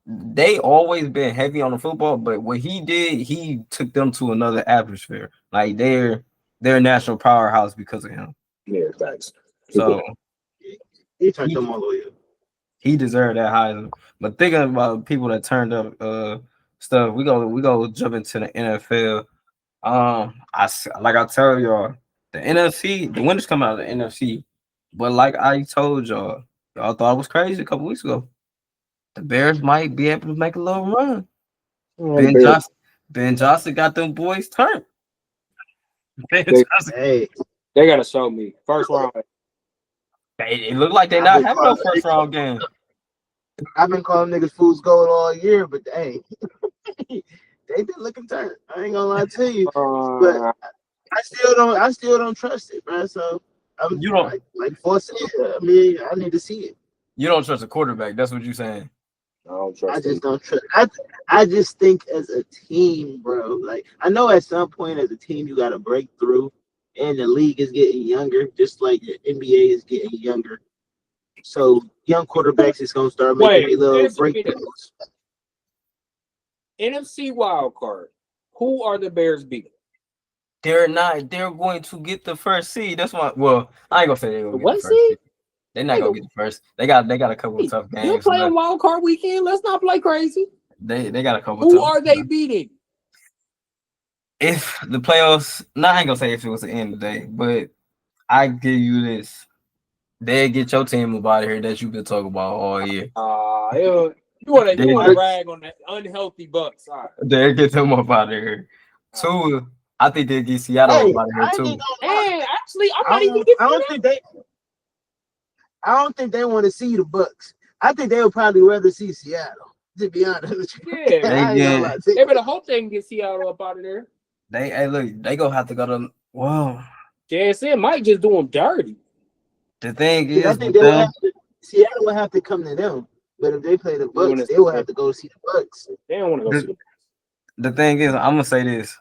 They always been heavy on the football, but what he did, he took them to another atmosphere. Like they're national powerhouse because of him. Yeah, thanks. So he turned them all the way up. He deserved that Heisman. But thinking about people that turned up stuff, we go jump into the NFL. I tell y'all, the NFC, the winners come out of the NFC. But like I told y'all thought it was crazy a couple weeks ago. The Bears might be able to make a little run. Ben Johnson got them boys turned. They gotta show me first round. It looked like they not having no first round game. I've been calling niggas fool's gold all year, but hey, they been looking turned. I ain't gonna lie to you, but I still don't trust it, bro. So You don't like Fost said. I mean, I need to see it. You don't trust a quarterback. That's what you're saying. I just don't trust. I just think as a team, bro. Like I know at some point as a team you got to break through, and the league is getting younger, just like the NBA is getting younger. So young quarterbacks is gonna start making a little breakthroughs. NFC wild card. Who are the Bears beating? They're not. They're going to get the first seed. That's why. Well, I ain't gonna say they're gonna get the first seed. They're not gonna get the first. They got a couple of tough games. You're playing wild card weekend. Let's not play crazy. They got a couple. Who are they beating? If the playoffs, I ain't gonna say if it was the end of the day, but I give you this: they get your team up out of here that you've been talking about all year. You want to rag on that unhealthy Bucks? Right. They get them up out of here. Two, I think they get Seattle up out of here too. Actually, I'm not even giving I don't think they want to see the Bucks. I think they would probably rather see Seattle, to be honest with you. Yeah, they better hope they can get Seattle up out of there. They gonna have to go to JSN might just do them dirty. The thing is, I think Seattle will have to come to them, but if they play the Bucks, they will have to go see the Bucks. They don't want to go see the Bucks. The thing is, I'm gonna say this.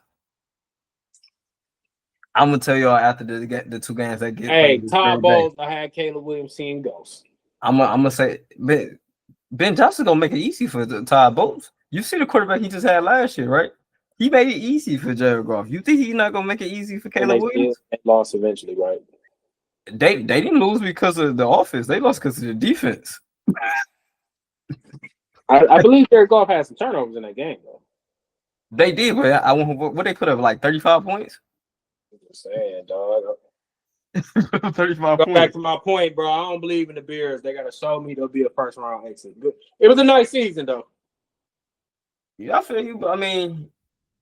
I'm gonna tell y'all after the two games that get Hey, played this Todd Thursday. Bowles, I had Caleb Williams seeing ghosts. I'm gonna say Ben Johnson gonna make it easy for the Todd Bowles. You see the quarterback he just had last year, right? He made it easy for Jared Goff. You think he's not gonna make it easy for Caleb Williams? They lost eventually, right? They didn't lose because of the offense. They lost because of the defense. I believe Jared Goff had some turnovers in that game, though. They did, but I want what they put up like 35 points. I'm just saying, dog. 35 Go points. back to my point, bro. I don't believe in the Bears. They gotta show me they'll be a first round exit. Good. It was a nice season, though. Yeah, I feel you, but I mean,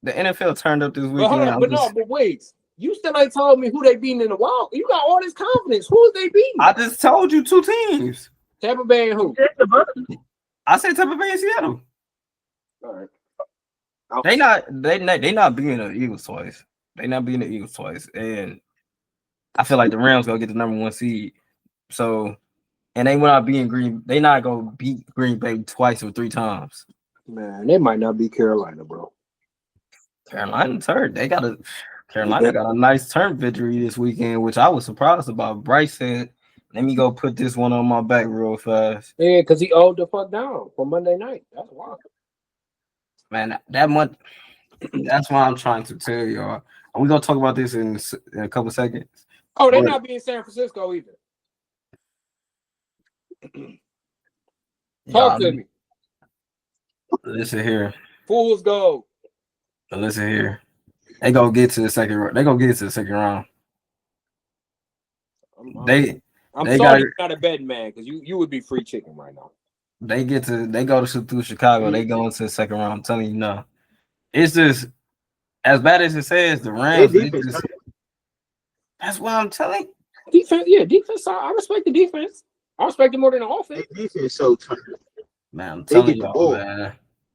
the NFL turned up this weekend. But hold on, but wait. You still ain't told me who they beating in the wild. You got all this confidence. Who is they beating? I just told you two teams. Tampa Bay and who? I said Tampa Bay and Seattle. All right. They not beating the Eagles twice. They not beating the Eagles twice, and I feel like the Rams gonna get the number 1 seed. So, and they will not being Green. They not gonna beat Green Bay twice or 3 times. Man, they might not be Carolina, bro. Carolina got a nice turn victory this weekend, which I was surprised about. Bryce said, "Let me go put this one on my back real fast." Yeah, because he owed the fuck down for Monday night. That's wild. Man, that month. That's why I'm trying to tell y'all. And we're gonna talk about this in a couple seconds. Oh, they're not being San Francisco either. Talk to me. Listen here. Fools go. Listen here. They gonna get to the second round. They gonna get to the second round. I'm They sorry you're not a betting man because you would be free chicken right now. They go through Chicago. They go into the second round. I'm telling you now. It's just as bad as it says, the Rams. That's what I'm telling you. Defense. I respect the defense. I respect it more than the offense. Defense so turned. Man, I'm telling you, man.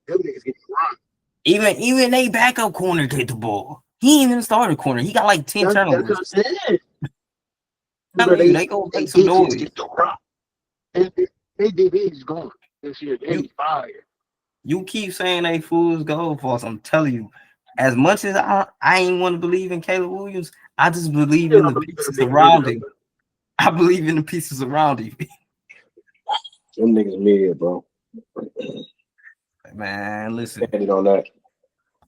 Them niggas get wrong. Even they backup corner get the ball. He ain't even started corner. He got like 10 turnovers. They go take some noise. They DB is gone this year. They fired. You keep saying they fools go for us. I'm telling you, as much as I ain't want to believe in Caleb Williams, I just believe in the pieces around him. I believe in the pieces around him. Them niggas mid, bro. Man, listen. Standing on that.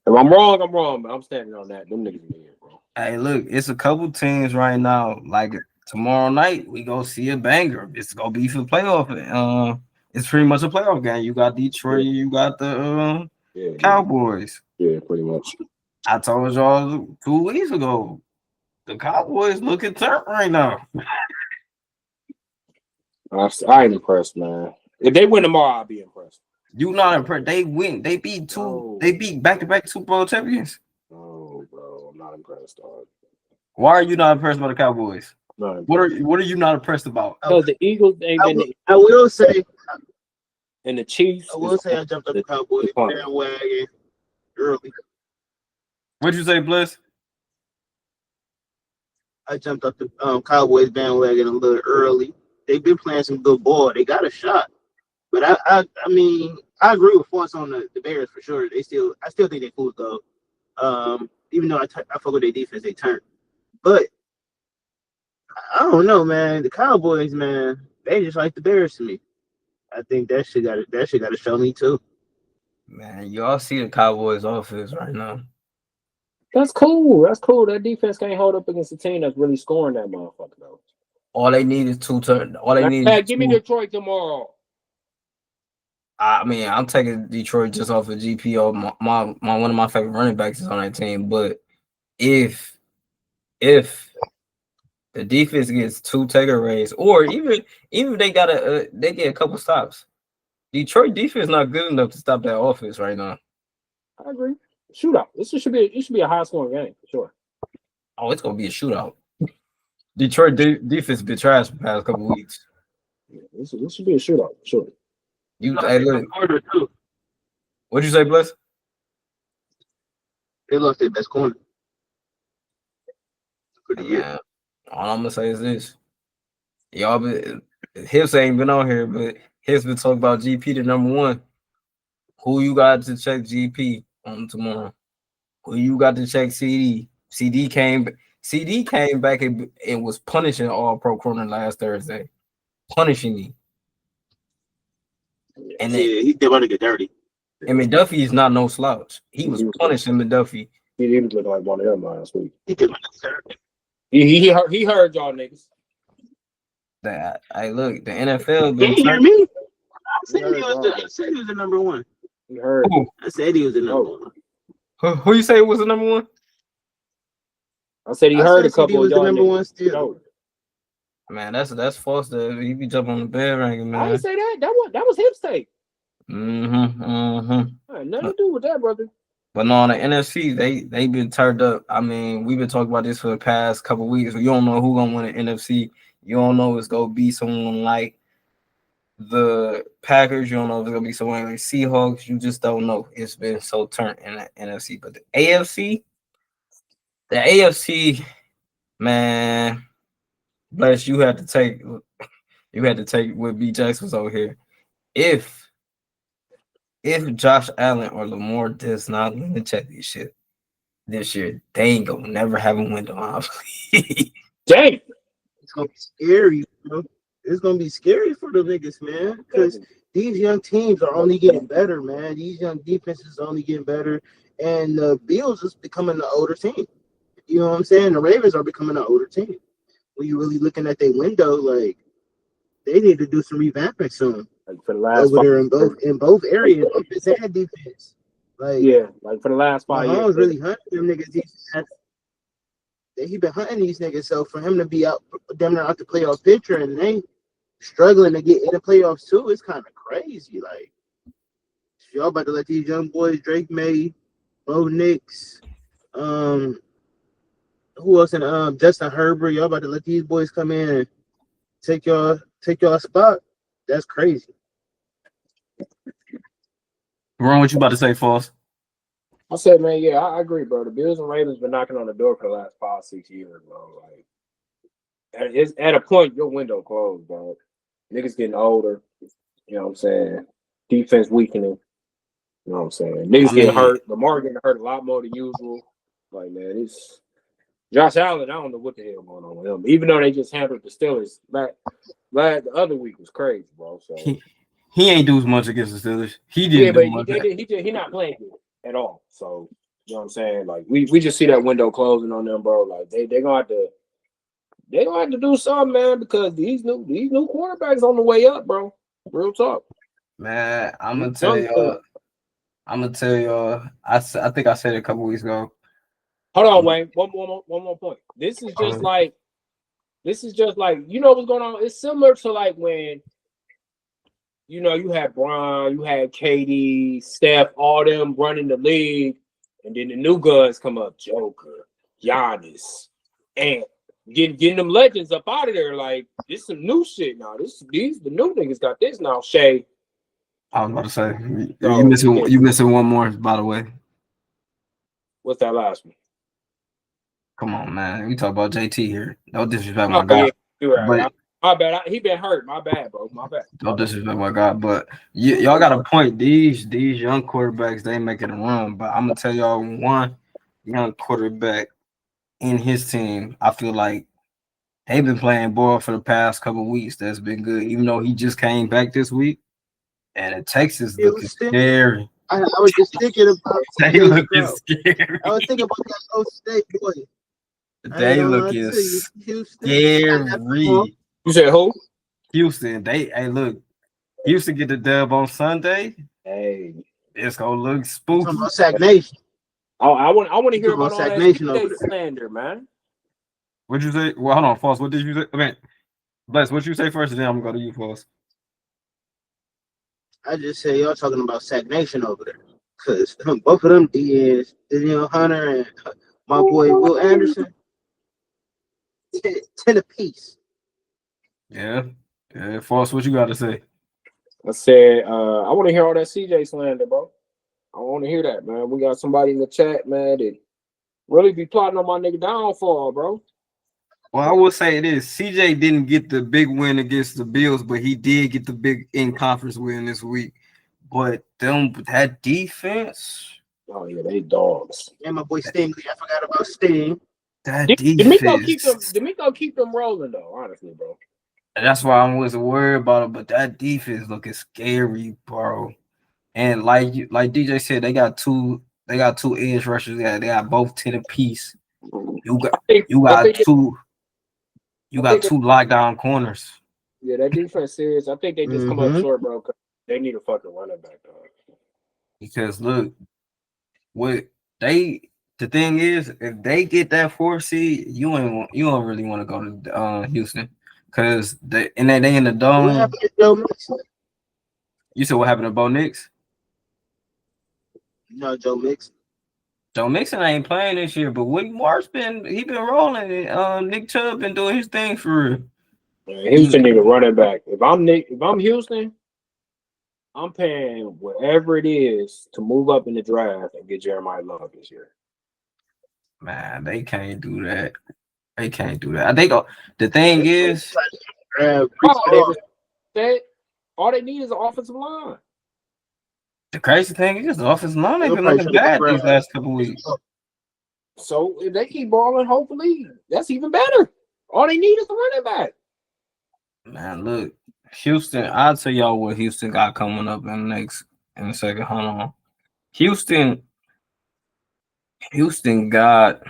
If I'm wrong, I'm wrong, but I'm standing on that. Them niggas mid, bro. Hey, look, it's a couple teams right now. Like tomorrow night, we go see a banger. It's gonna be for the playoff. It's pretty much a playoff game. You got Detroit, you got the Cowboys. Yeah, pretty much. I told y'all 2 weeks ago, the Cowboys looking tough right now. I ain't impressed, man. If they win tomorrow, I'll be impressed. You not impressed? They win. They beat They beat back-to-back Super Bowl champions. Oh, bro, I'm not impressed, dog. Why are you not impressed by the Cowboys? No, What are you not impressed about? Because the Eagles ain't been. I will say. And the Chiefs. I will say I jumped up the Cowboys bandwagon early. What'd you say, Bles? I jumped up the Cowboys bandwagon a little early. They've been playing some good ball. They got a shot. But I mean, I agree with Fost on the Bears for sure. I still think they fools go. Even though I fuck with their defense, they turn. But I don't know, man. The Cowboys, man, they just like the Bears to me. I think that shit got to show me too. Man, y'all see the Cowboys offense right now. That's cool. That defense can't hold up against a team that's really scoring that motherfucker though. All they need is 2 turns. All they need is give me Detroit tomorrow. I mean, I'm taking Detroit just off of GPO. My one of my favorite running backs is on that team. But if the defense gets 2 takeaways, or even if they got they get a couple stops, Detroit defense not good enough to stop that offense right now. I agree. Shootout. It should be a high scoring game for sure. Oh, it's gonna be a shootout. Detroit defense been trash for the past couple weeks. Yeah, this should be a shootout for sure. Hey, look. What'd you say, Bles? They lost their best corner for the year. Man, all I'm gonna say is this: y'all Hips ain't been on here, but Hips been talking about GP to number 1. Who you got to check GP on tomorrow? Who you got to check CD? CD came CD came back and was punishing all pro corner last Thursday, punishing me. And then they want to get dirty. and McDuffie is not no slouch. He was punishing McDuffie. He was looking like one of them last week. He heard y'all niggas. That I look, the NFL. Can you hear me? I said he was the number one. He heard. I said he was the number one. Who you say was the number one? I said he heard a couple of y'all the number niggas. one still. Man, that's Fost. He be jumping on the bed ranking, man. I didn't say that. That was his take. Mm-hmm. Nothing to do with that, brother. But no, on the NFC, they been turned up. I mean, we've been talking about this for the past couple of weeks. You don't know who gonna win the NFC. You don't know it's gonna be someone like the Packers. You don't know if it's gonna be someone like Seahawks. You just don't know. It's been so turned in the NFC. But the AFC, man, Bles, you had to take what B Jackson was over here. If Josh Allen or Lamar does not win the championship this year, they ain't gonna never have a window, honestly. Dang. It's gonna be scary, bro. It's gonna be scary for the niggas, man, because these young teams are only getting better, man. These young defenses are only getting better, and the Bills is becoming an older team. You know what I'm saying? The Ravens are becoming an older team. When you're really looking at their window, like they need to do some revamping soon. Like for the last over there in both areas, offense and defense. Like like for the last 5 years. Mahomes really hunting them niggas. He been hunting these niggas. So for him to be out the playoff picture and they struggling to get in the playoffs too, it's kind of crazy. Like y'all about to let these young boys, Drake May, Bo Nix, who else in Justin Herbert, y'all about to let these boys come in and take y'all spot. That's crazy. Ron, what you about to say, Fost? I said, man, yeah, I agree, bro. The Bills and Ravens been knocking on the door for the last 5-6 years, bro. Like, at a point, your window closed, bro. Niggas getting older. You know what I'm saying? Defense weakening. You know what I'm saying? Niggas getting hurt. Lamar getting hurt a lot more than usual. Like, man, it's Josh Allen. I don't know what the hell going on with him. Even though they just handled the Steelers, the other week was crazy, bro. So he ain't do as much against the Steelers. He didn't. Yeah, but he not playing good at all. So you know what I'm saying? Like we just see that window closing on them, bro. Like they gonna have to do something, man, because these new quarterbacks on the way up, bro. Real talk. Man, I'm gonna tell y'all. I think I said it a couple weeks ago. Hold on, Wayne. One more point. This is just like you know what's going on. It's similar to like when you had Bron, you had KD, Steph, all them running the league, and then the new guns come up, Joker, Giannis, and getting them legends up out of there. Like this some new shit now. The new niggas got this now. Shay. I was about to say you missing one more, by the way. What's that last one? Come on, man. We talk about JT here. No disrespect, my guy. Yeah, you're right. My bad. He been hurt. My bad, bro. My bad. No disrespect, my guy. But y'all got a point. These young quarterbacks, they making a run. But I'm gonna tell y'all one young quarterback in his team. I feel like they've been playing ball for the past couple of weeks. That's been good, even though he just came back this week. And in Texas looking scary. I was just thinking about they looking scary. I was thinking about that Ohio State boy. They looking scary. You said who? Houston. Houston get the dub on Sunday. Hey, it's gonna look spooky. Talking about Sack Nation. Oh, I want to hear about all Sack that Nation over slander, man. What'd you say? Well, hold on, Fost. What did you say? I mean, Bles, what you say first, and then I'm gonna go to you, Fost. I just say y'all talking about Sack Nation over there, cause both of them DNs, Daniel Hunter and my boy Will Anderson, 10 apiece. Yeah, Fost, what you got to say? I said, I want to hear all that CJ slander, bro. I want to hear that, man. We got somebody in the chat, man, that really be plotting on my nigga downfall, bro. Well, I will say this: CJ didn't get the big win against the Bills, but he did get the big in-conference win this week. But that defense, oh yeah, they dogs. And my boy Stingley, I forgot about Sting. That D'Amico keep them. defense. D'Amico keep them rolling though. Honestly, bro. That's why I wasn't worried about it. But that defense looking scary, bro. And like DJ said, they got two edge rushers. They got both 10 apiece. You got I think. you I got think. two you I got think. two lockdown corners. Yeah, that defense serious. I think they just come up Mm-hmm. short, bro. 'Cause they need a fucking running back, dog. Because look, what they the thing is, if they get that 4 seed, you don't really want to go to Houston, because they in the What dome. happened to Joe Mixon? You said what happened to Bo Nix? No, Joe Mixon. Joe Mixon ain't playing this year, but Willie Marsh been rolling. And Nick Chubb been doing his thing for real. Man, Houston need a running back. If I'm Houston, I'm paying whatever it is to move up in the draft and get Jeremiah Love this year. Man, they can't do that. They can't do that. I think the thing is, All they need is an offensive line. the crazy thing is the offensive line ain't They'll been probably looking try to bad grab these last couple weeks. So if they keep balling, hopefully that's even better. All they need is a running back. Man, look, Houston. I'll tell y'all what Houston got coming up in a second. Hold on. Houston got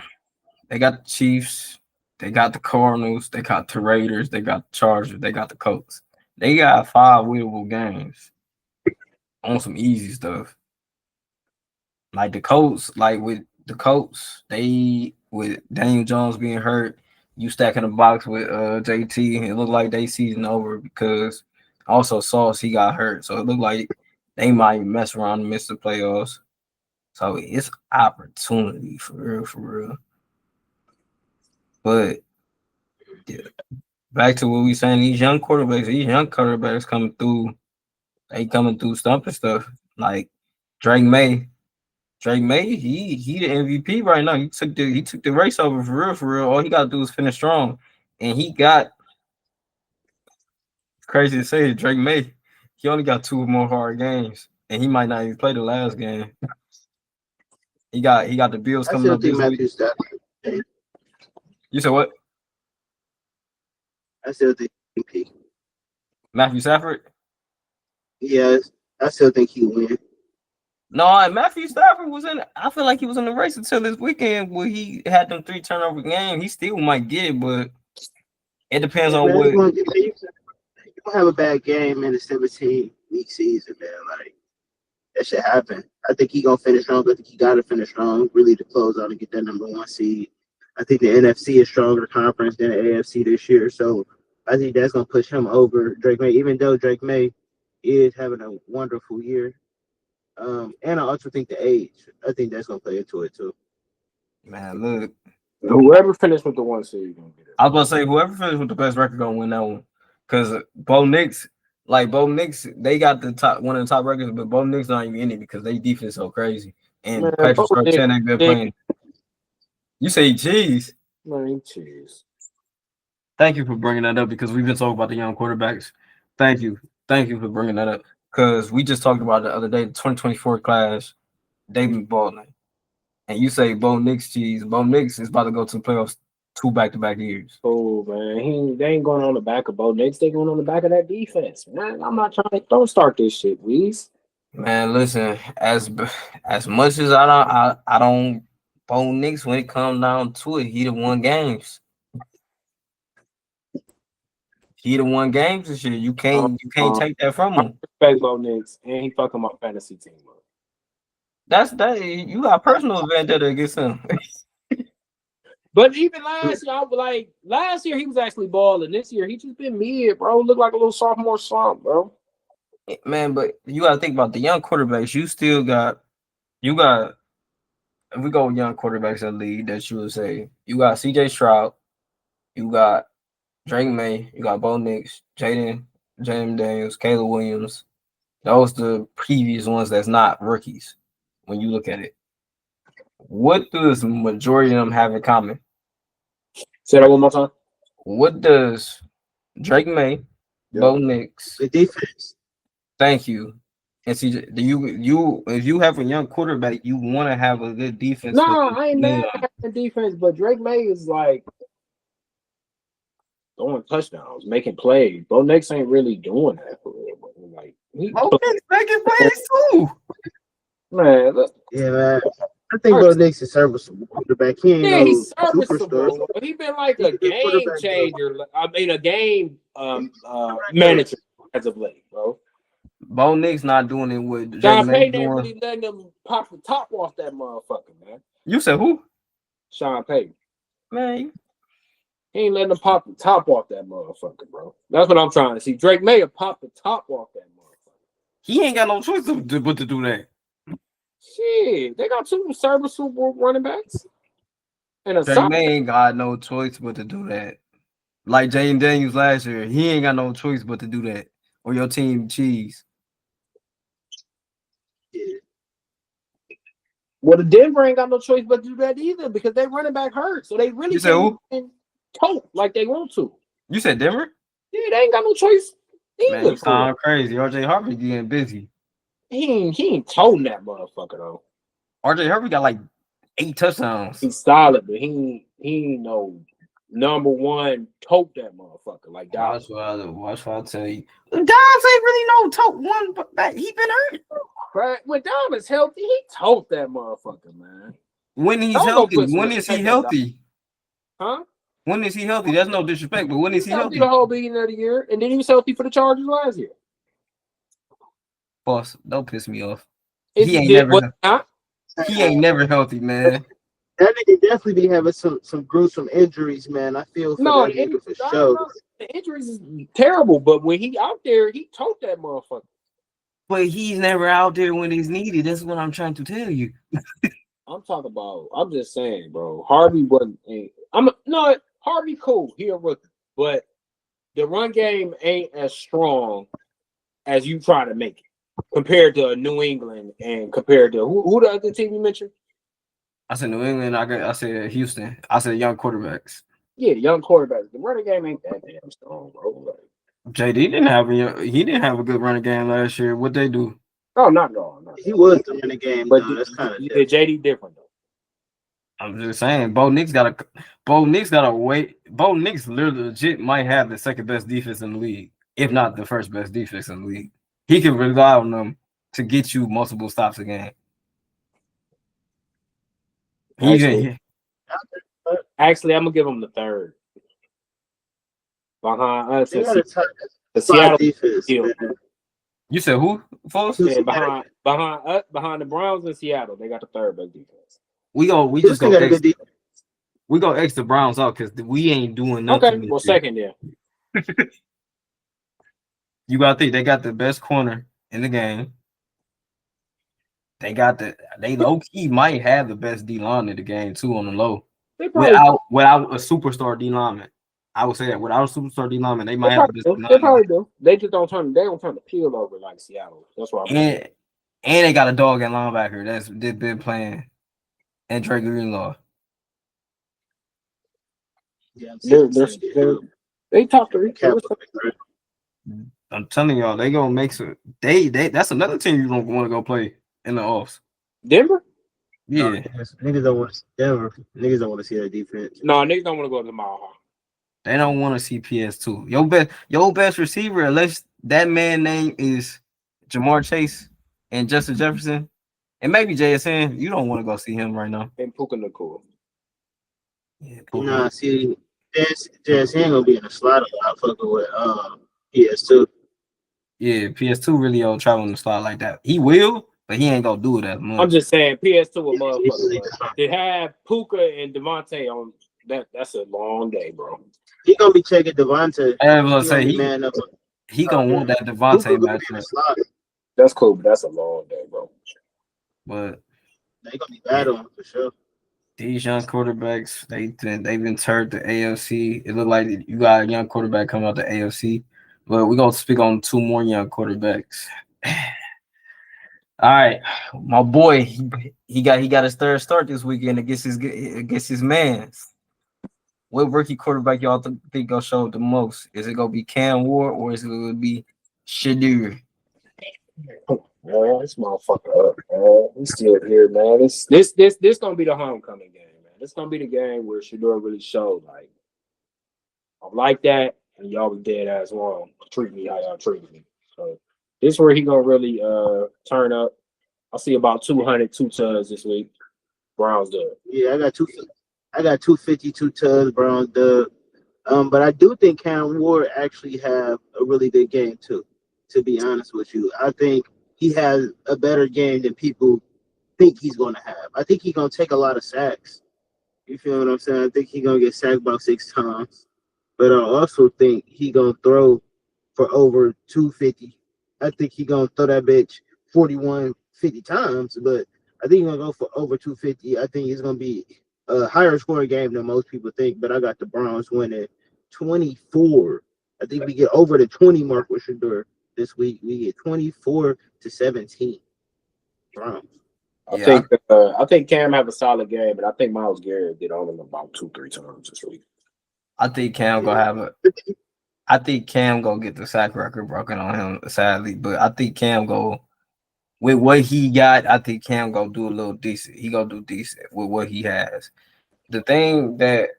they got the Chiefs, they got the Cardinals, they got the Raiders, they got the Chargers, they got the Colts. They got 5 winnable games on some easy stuff. Like the Colts, they with Daniel Jones being hurt, you stacking the box with JT, it looked like they season over because also Sauce he got hurt, so it looked like they might mess around and miss the playoffs. So it's opportunity for real. But yeah, back to what we saying, these young quarterbacks coming through, they coming through stumping stuff. Like Drake May, he the MVP right now. He took the race over for real. All he gotta do is finish strong. And he got crazy to say, Drake May, he only got 2 more hard games. And he might not even play the last game. He got the Bills I coming still up think this week. Matthew Stafford. You said what? I still think MVP. Matthew Stafford? Yes, I still think he win. No, Matthew Stafford was in. I feel like he was in the race until this weekend where he had them 3 turnover games. He still might get it, but it depends on what. You don't have a bad game in a 17-week season, man. Like that should happen. I think he gonna finish strong. I think he gotta finish strong, really, to close out and get that number 1 seed. I think the NFC is stronger conference than the AFC this year, so I think that's gonna push him over Drake May. Even though Drake May is having a wonderful year. And I also think the age. I think that's gonna play into it too. Man, look. Whoever finished with the 1 seed gonna get it. I was about to say whoever finished with the best record gonna win that one. Because Bo Nix, they got one of the top records, but Bo Nix not even in it because they defense so crazy. And Man, Patrick Bo Nix- Surtain ain't been playing. You say cheese. Man, cheese. Thank you for bringing that up because we've been talking about the young quarterbacks. Thank you for bringing that up because we just talked about the other day, the 2024 class, David Baldwin, and you say Bo Nix cheese. Bo Nix is about to go to the playoffs 2 back-to-back years. Oh man, they ain't going on the back of Bo Nix. They going on the back of that defense. Man, I'm not trying to. Don't start this shit, please. Man, listen, as much as I don't Bo Nix when it comes down to it, he the won games. He the won games this year. You can't take that from him. Respect Bo Nix, and he fucking my fantasy team up. That's that. You got personal advantage against him. But even last year, he was actually balling. This year, he just been mid, bro. Look like a little sophomore slump, bro. Man, but you got to think about the young quarterbacks. If we go with young quarterbacks in the league, that you would say you got C.J. Stroud, you got Drake May, you got Bo Nix, Jaden Daniels, Caleb Williams. Those the previous ones that's not rookies. When you look at it, what does majority of them have in common? Say that one more time. What does Drake May, Bo Nix, The defense. thank you, And see, do you if you have a young quarterback, you want to have a good defense. No, I ain't mad at the defense, but Drake May is like throwing touchdowns, making plays. Bo Nix ain't really doing that for real. Like, Bo Nix making plays too. Man, look. Yeah, man. I think Bo Nix is serviceable quarterback. He ain't no He's superstar. serviceable. He been like a game changer. I mean, a game manager as of late, bro. Bo Nix not doing it with Sean Payton ain't really letting him pop the top off that motherfucker, man. You said who? Sean Payton. Man, he ain't letting him pop the top off that motherfucker, bro. That's what I'm trying to see. Drake May pop the top off that motherfucker. He ain't got no choice but to do that. Shit, they got two serviceable running backs. And Drake May ain't got no choice but to do that. Like Jaden Daniels last year, he ain't got no choice but to do that. Or your team cheese. Well, the Denver ain't got no choice but to do that either because they running back hurt. So they really can't tote like they want to. You said Denver? Yeah, they ain't got no choice either. Man, you sound crazy. RJ Harvey getting busy. He ain't toting that motherfucker though. RJ Harvey got like 8 touchdowns. He's solid, but he ain't no number one tote that motherfucker like Dobbs. Watch what I tell you. Dobbs ain't really no tote one, but he been hurt. Right. When Dom is healthy, he tote that motherfucker, man. When he's healthy, when is he healthy? Huh? When is he healthy? That's no disrespect, but when is he healthy? The whole beginning of the year, and then he was healthy for the Chargers last year. Boss, don't piss me off. He ain't never healthy, man. That nigga definitely be having some gruesome injuries, man. I feel for that nigga for sure. The injuries is terrible, but when he out there, he tote that motherfucker. But he's never out there when he's needed. That's what I'm trying to tell you. I'm just saying, bro. Harvey wasn't. Harvey cool. He a rookie, but the run game ain't as strong as you try to make it compared to New England and compared to who the other team you mentioned. I said New England. I said Houston. I said young quarterbacks. Yeah, young quarterbacks. The running game ain't that damn strong, bro. Like, JD didn't have a good running game last year. What'd they do? Oh, not at all. He was the running game, but that's kind of JD different though. I'm just saying, Bo Nix literally legit might have the second best defense in the league, if not the first best defense in the league. He can rely on them to get you multiple stops a game. Actually, I'm gonna give him the third. Behind the Seattle defense. You said who? Fost? Yeah, behind the Browns in Seattle, they got the third best defense. We go X the Browns out because we ain't doing nothing. Okay, well, second, yeah. You gotta think they got the best corner in the game. They low key might have the best D line in the game too on the low. Without a superstar D lineman. I would say that without a superstar D lineman, they might have the best. They probably do. They just don't turn the peel over like Seattle. That's why. And they got a dog at linebacker that's been playing. And Drake Greenlaw. Yeah, they talk to recap. I'm telling y'all, they gonna make some. They that's another team you don't want to go play in the offs. Denver? Yeah. Niggas don't want to see Denver. Niggas don't want to see that defense. No, niggas don't want to go to the Mile High. They don't want to see PS2. Your best receiver, unless that man name is Jamar Chase and Justin Jefferson. And maybe JSN, you don't want to go see him right now. And Puka Nacua. Yeah, Nah, see, JSN gonna be in the slot a lot fucking with PS2. Yeah, PS2 really don't travel in the slot like that. He will, but he ain't gonna do it as much. I'm just saying, PS2 a motherfucker. To have Puka and Devontae on that's a long day, bro. He gonna be checking Devontae. I was gonna say he gonna want that Devontae matchup. That's cool, but that's a long day, bro. But they gonna be battling for sure. These young quarterbacks, they've been turned to AFC. It looked like you got a young quarterback coming out the AFC. But we're gonna speak on 2 more young quarterbacks. All right, my boy, he got his third start this weekend against his mans. What rookie quarterback y'all think gonna show the most? Is it gonna be Cam Ward or is it gonna be Shadur? Man, this motherfucker up, man. He's still here, man. This gonna be the homecoming game, man. This gonna be the game where Shador really showed like I'm like that, and y'all be dead ass wrong. Treat me how y'all treat me. So this is where he gonna really turn up. I see about 202 tugs this week. Browns dub. Yeah, I got 252 tugs, Browns dub. But I do think Cam Ward actually have a really good game too. To be honest with you, I think he has a better game than people think he's going to have. I think he's going to take a lot of sacks. You feel what I'm saying? I think he's going to get sacked about 6 times. But I also think he's going to throw for over 250. I think he's going to throw that bitch 50 times. But I think he's going to go for over 250. I think it's going to be a higher scoring game than most people think. But I got the Browns winning 24. I think we get over the 20 mark with Shador this week. We get 24-17. Browns. I think Cam have a solid game, but I think Myles Garrett did on him about 2-3 times this week. I think Cam gonna have a. I think Cam gonna get the sack record broken on him, sadly. But I think Cam go with what he got. I think Cam gonna do a little decent. He gonna do decent with what he has. The thing that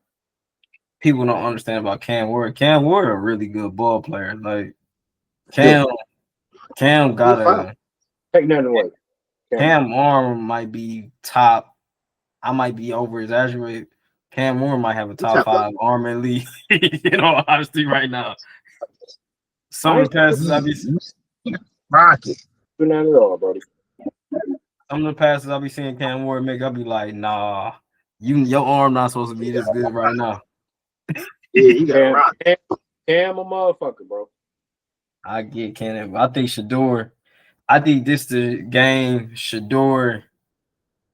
people don't understand about Cam Ward a really good ball player. Like Cam got a Take nothing away. Cam arm might be top. I might be over exaggerated. Cam Moore might have a top 5 arm in league. In all honesty, right now. Some of the passes I be seeing. Rocket. Not at all, buddy. Some of the passes I be seeing Cam Moore make, I'll be like, nah, your arm not supposed to be this good right now. Yeah, you got rock. Cam a motherfucker, bro. I get Cam. I think Shador. I think this the game. Shador.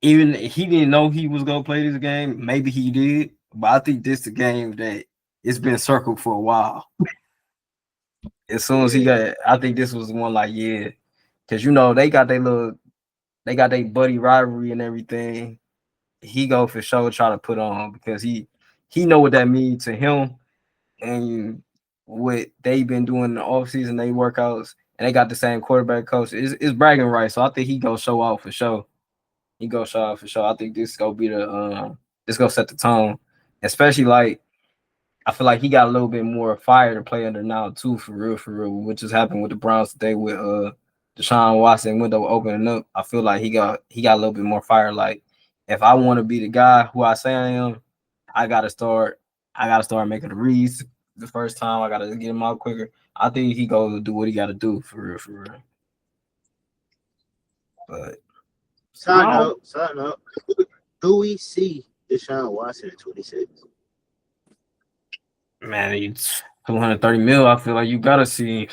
Even he didn't know he was gonna play this game. Maybe he did, but I think this the game that it's been circled for a while. As soon as he got, I think this was one like because they got their buddy rivalry and everything. He go for sure try to put on because he know what that means to him and what they've been doing in the offseason, they workouts, and they got the same quarterback coach. It's bragging rights, so I think he go show out for sure. He go show out for sure. I think this gonna be this gonna set the tone, especially like I feel like he got a little bit more fire to play under now too, for real, which has happened with the Browns today with Deshaun Watson window opening up. I feel like he got a little bit more fire. Like if I want to be the guy who I say I am, I gotta start making the reads the first time. I gotta get him out quicker. I think he goes to do what he gotta do for real. But Side note. Do we see Deshaun Watson at 26? Man, it's 230 mil. I feel like you gotta see.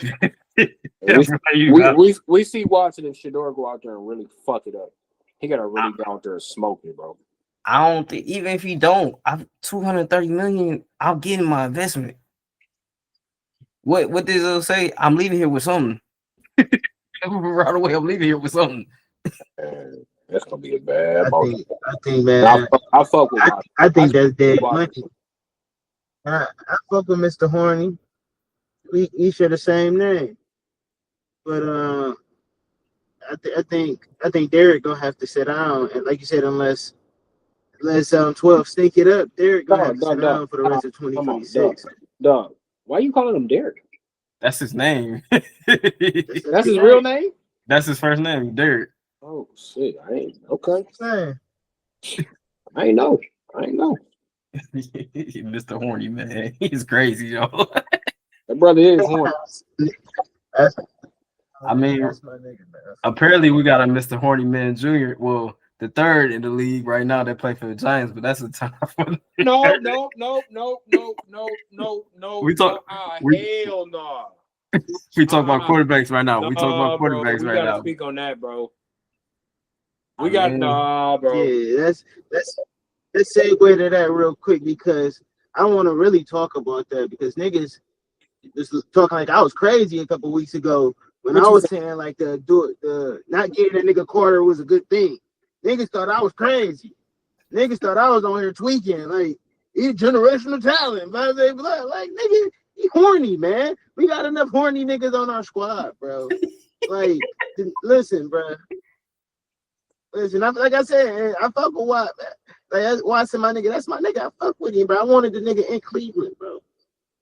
We see Watson and Shador go out there and really fuck it up. He gotta really go out there and smoke it, bro. I don't think even if he don't, I've 230 million. I'll get in my investment. What does it say? I'm leaving here with something. Right away, I'm leaving here with something. Man, that's gonna be a bad. I think, man. I fuck with. I think that's dead money. I fuck with Mr. Horny. We share the same name, but I think Derek gonna have to sit down, and like you said, unless 12 stake it up, Derek gonna have to sit down for the rest of 2026. Dog, why are you calling him Derek? That's his name. That's his real name. That's his first name, Derek. Oh shit! I ain't okay. Man. I ain't know. Mr. Horny, man, he's crazy, yo. That brother is horny. I mean, apparently we got a Mr. Horny Man Jr. Well, the third in the league right now that play for the Giants, but that's a time for No. We talk. Hell no. We talk about quarterbacks right now. We talk about quarterbacks bro. right now. We gotta speak on that, bro. Bro. Yeah, let's segue to that real quick because I want to really talk about that because niggas just talking like I was crazy a couple weeks ago when I was saying like the not getting a nigga Carter was a good thing. Niggas thought I was crazy. Niggas thought I was on here tweaking like he's generational talent. Blah, blah, blah. Like nigga, he horny, man. We got enough horny niggas on our squad, bro. Like, listen, bro. Listen, like I said, I fuck with Watt. Like Watson, my nigga, that's my nigga. I fuck with him, bro. I wanted the nigga in Cleveland, bro.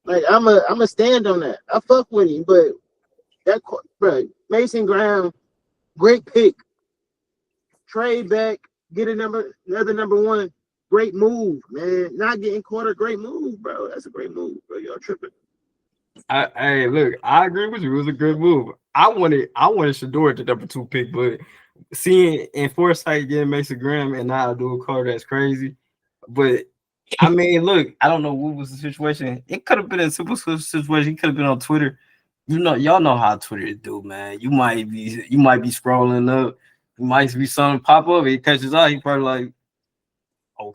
Like I'm a stand on that. I fuck with him, but that bro, Mason Graham, great pick. Trade back, get another number one. Great move, man. Not getting quarter, great move, bro. That's a great move, bro. Y'all tripping. Hey, look, I agree with you. It was a good move. I wanted Shador at the number 2 pick, but seeing in foresight getting Mason Graham and now Abdul Carter, that's crazy. But I mean, look, I don't know what was the situation. It could have been a simple situation. He could have been on Twitter. You know, y'all know how Twitter do, man. You might be scrolling up. You might be something pop up. It catches out. He probably like, oh,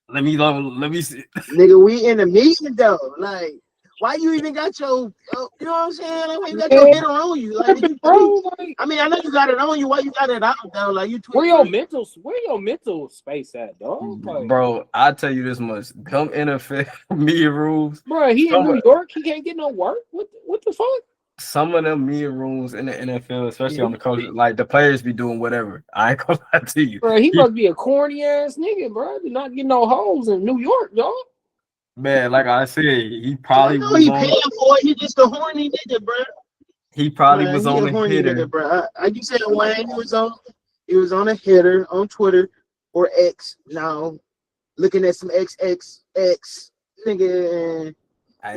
let me see. Nigga, we in a meeting though. Like, why you even got your, you know what I'm saying? Like, why you got your header on you? Like, I mean, I know you got it on you. Why you got it out though? Like, you where your mental space at, dog? Like, bro, I tell you this much: come NFL media rooms, bro. He in New York. He can't get no work. What the fuck? Some of them media rooms in the NFL, especially on the coach, like the players be doing whatever. I ain't gonna lie to you, bro. He must be a corny ass nigga, bro. You're not getting no hoes in New York, dog. Man, like I said, he probably was he paying for it. He just a horny nigga, bro. He probably was on a hitter, nigga, bro. Like you said, Wayne, he was on a hitter on Twitter or X. Now looking at some XXX nigga and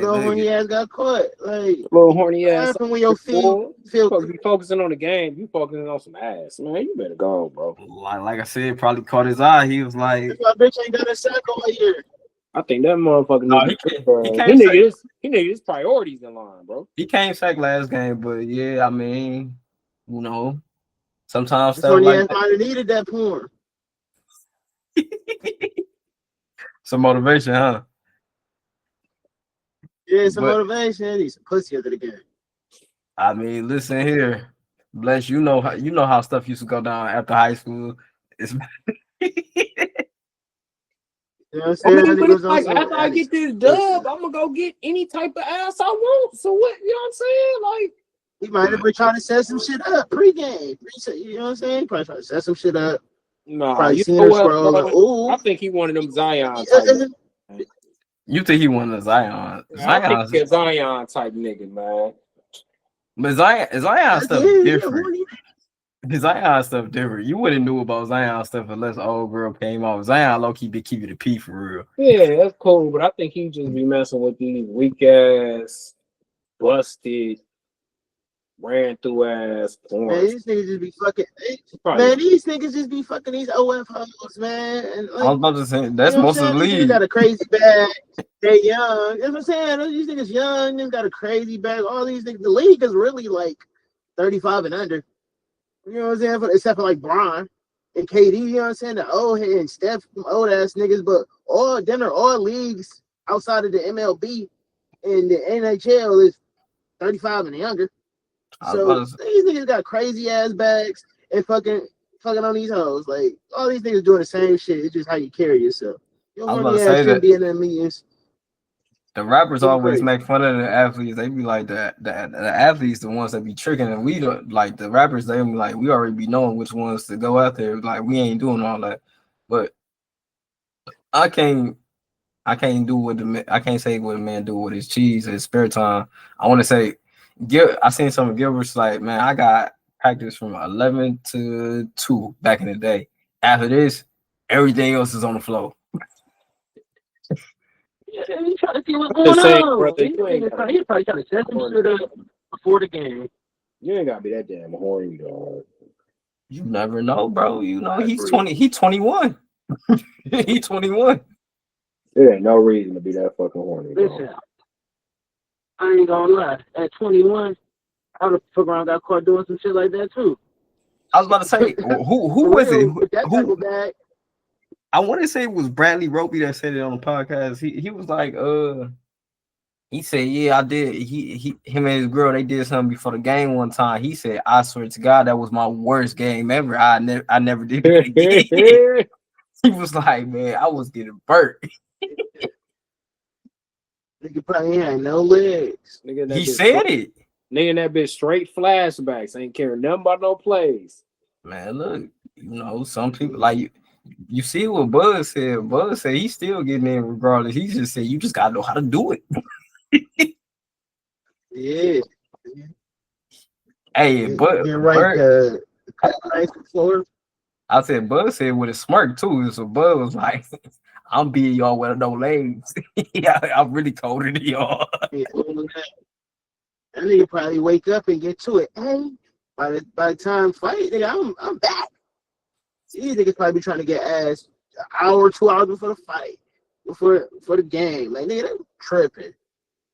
little horny ass got caught. Like little horny ass. When your feel be focusing on the game, you focusing on some ass, man. You better go, bro. Like I said, probably caught his eye. He was like, "My bitch ain't got a sack all year." I think that motherfucker. No, he nigga his priorities in line, bro. He came sack last game, but yeah, I mean, you know, sometimes stuff like that. Might have needed that porn. Some motivation, huh? Yeah, some motivation. Need some pussy after the game. I mean, listen here, Bles. You know how stuff used to go down after high school. It's you know what I'm saying? I mean, but it's like after I get this dub, I'm gonna go get any type of ass I want. So what? You know what I'm saying? Like he might have been trying to set some shit up pregame. You know what I'm saying? Probably trying to set some shit up. No, probably seen him scroll. I think he wanted them Zion type. You think he wanted a Zion? I think he's a Zion type nigga, man. But Zion stuff different. Zion stuff different. You wouldn't knew about Zion stuff unless old girl came out. Zion low key be keeping the P for real. Yeah, that's cool, but I think he just be messing with these weak ass, busted, ran through ass porn. Man, these niggas just be fucking. Man, these niggas just be fucking these OF hoes, man. And like, I was about to say that's most of the league. These niggas got a crazy bag. They young. You know what I'm saying? These niggas young. They got a crazy bag. All these niggas. The league is really like 35 and under. You know what I'm saying? Except for like Bron and KD, you know what I'm saying? The old head and Steph, old ass niggas, but all leagues outside of the MLB and the NHL is 35 and younger. So these niggas got crazy ass bags and fucking on these hoes. Like all these niggas doing the same shit. It's just how you carry yourself. You don't want to say be in them meetings. The rappers always make fun of the athletes. They be like the athletes, the ones that be tricking, and we don't like the rappers. They be like, we already be knowing which ones to go out there. Like we ain't doing all that. But I can't do what I can't say what a man do with his cheese in his spare time. I want to say, I seen some of Gilbert's like, man, I got practice from 11 to 2 back in the day. After this, everything else is on the floor. Yeah, he trying to see what's going on. He probably trying to set some shit up before the game. You ain't gotta be that damn horny, dog. You never know, bro. You know he's 20. He's 21. He's 21. There ain't no reason to be that fucking horny. Listen, I ain't gonna lie. At 21, I would have fuck around got caught doing some shit like that too. I was about to say, who was it? I want to say it was Bradley Roby that said it on the podcast. He was like, he said, yeah, I did. Him and his girl, they did something before the game one time. He said, I swear to God, that was my worst game ever. I never did it again. He was like, man, I was getting burnt. Nigga probably had no legs. He said it. Nigga, that bitch straight flashbacks. Ain't caring nothing about no plays. Man, look, some people like you. You see what Buzz said. Buzz said he's still getting in regardless. He just said you just gotta know how to do it. Yeah. Hey, but You're right. Floor. I said Buzz said with a smirk too. So Buzz was like, I'm beating y'all with no legs. Yeah, I'm really colder than y'all. Yeah, that nigga probably wake up and get to it. Hey, by the time fight, nigga, I'm back. These niggas probably be trying to get ass an hour, 2 hours before the fight, before the game. Like nigga, they tripping.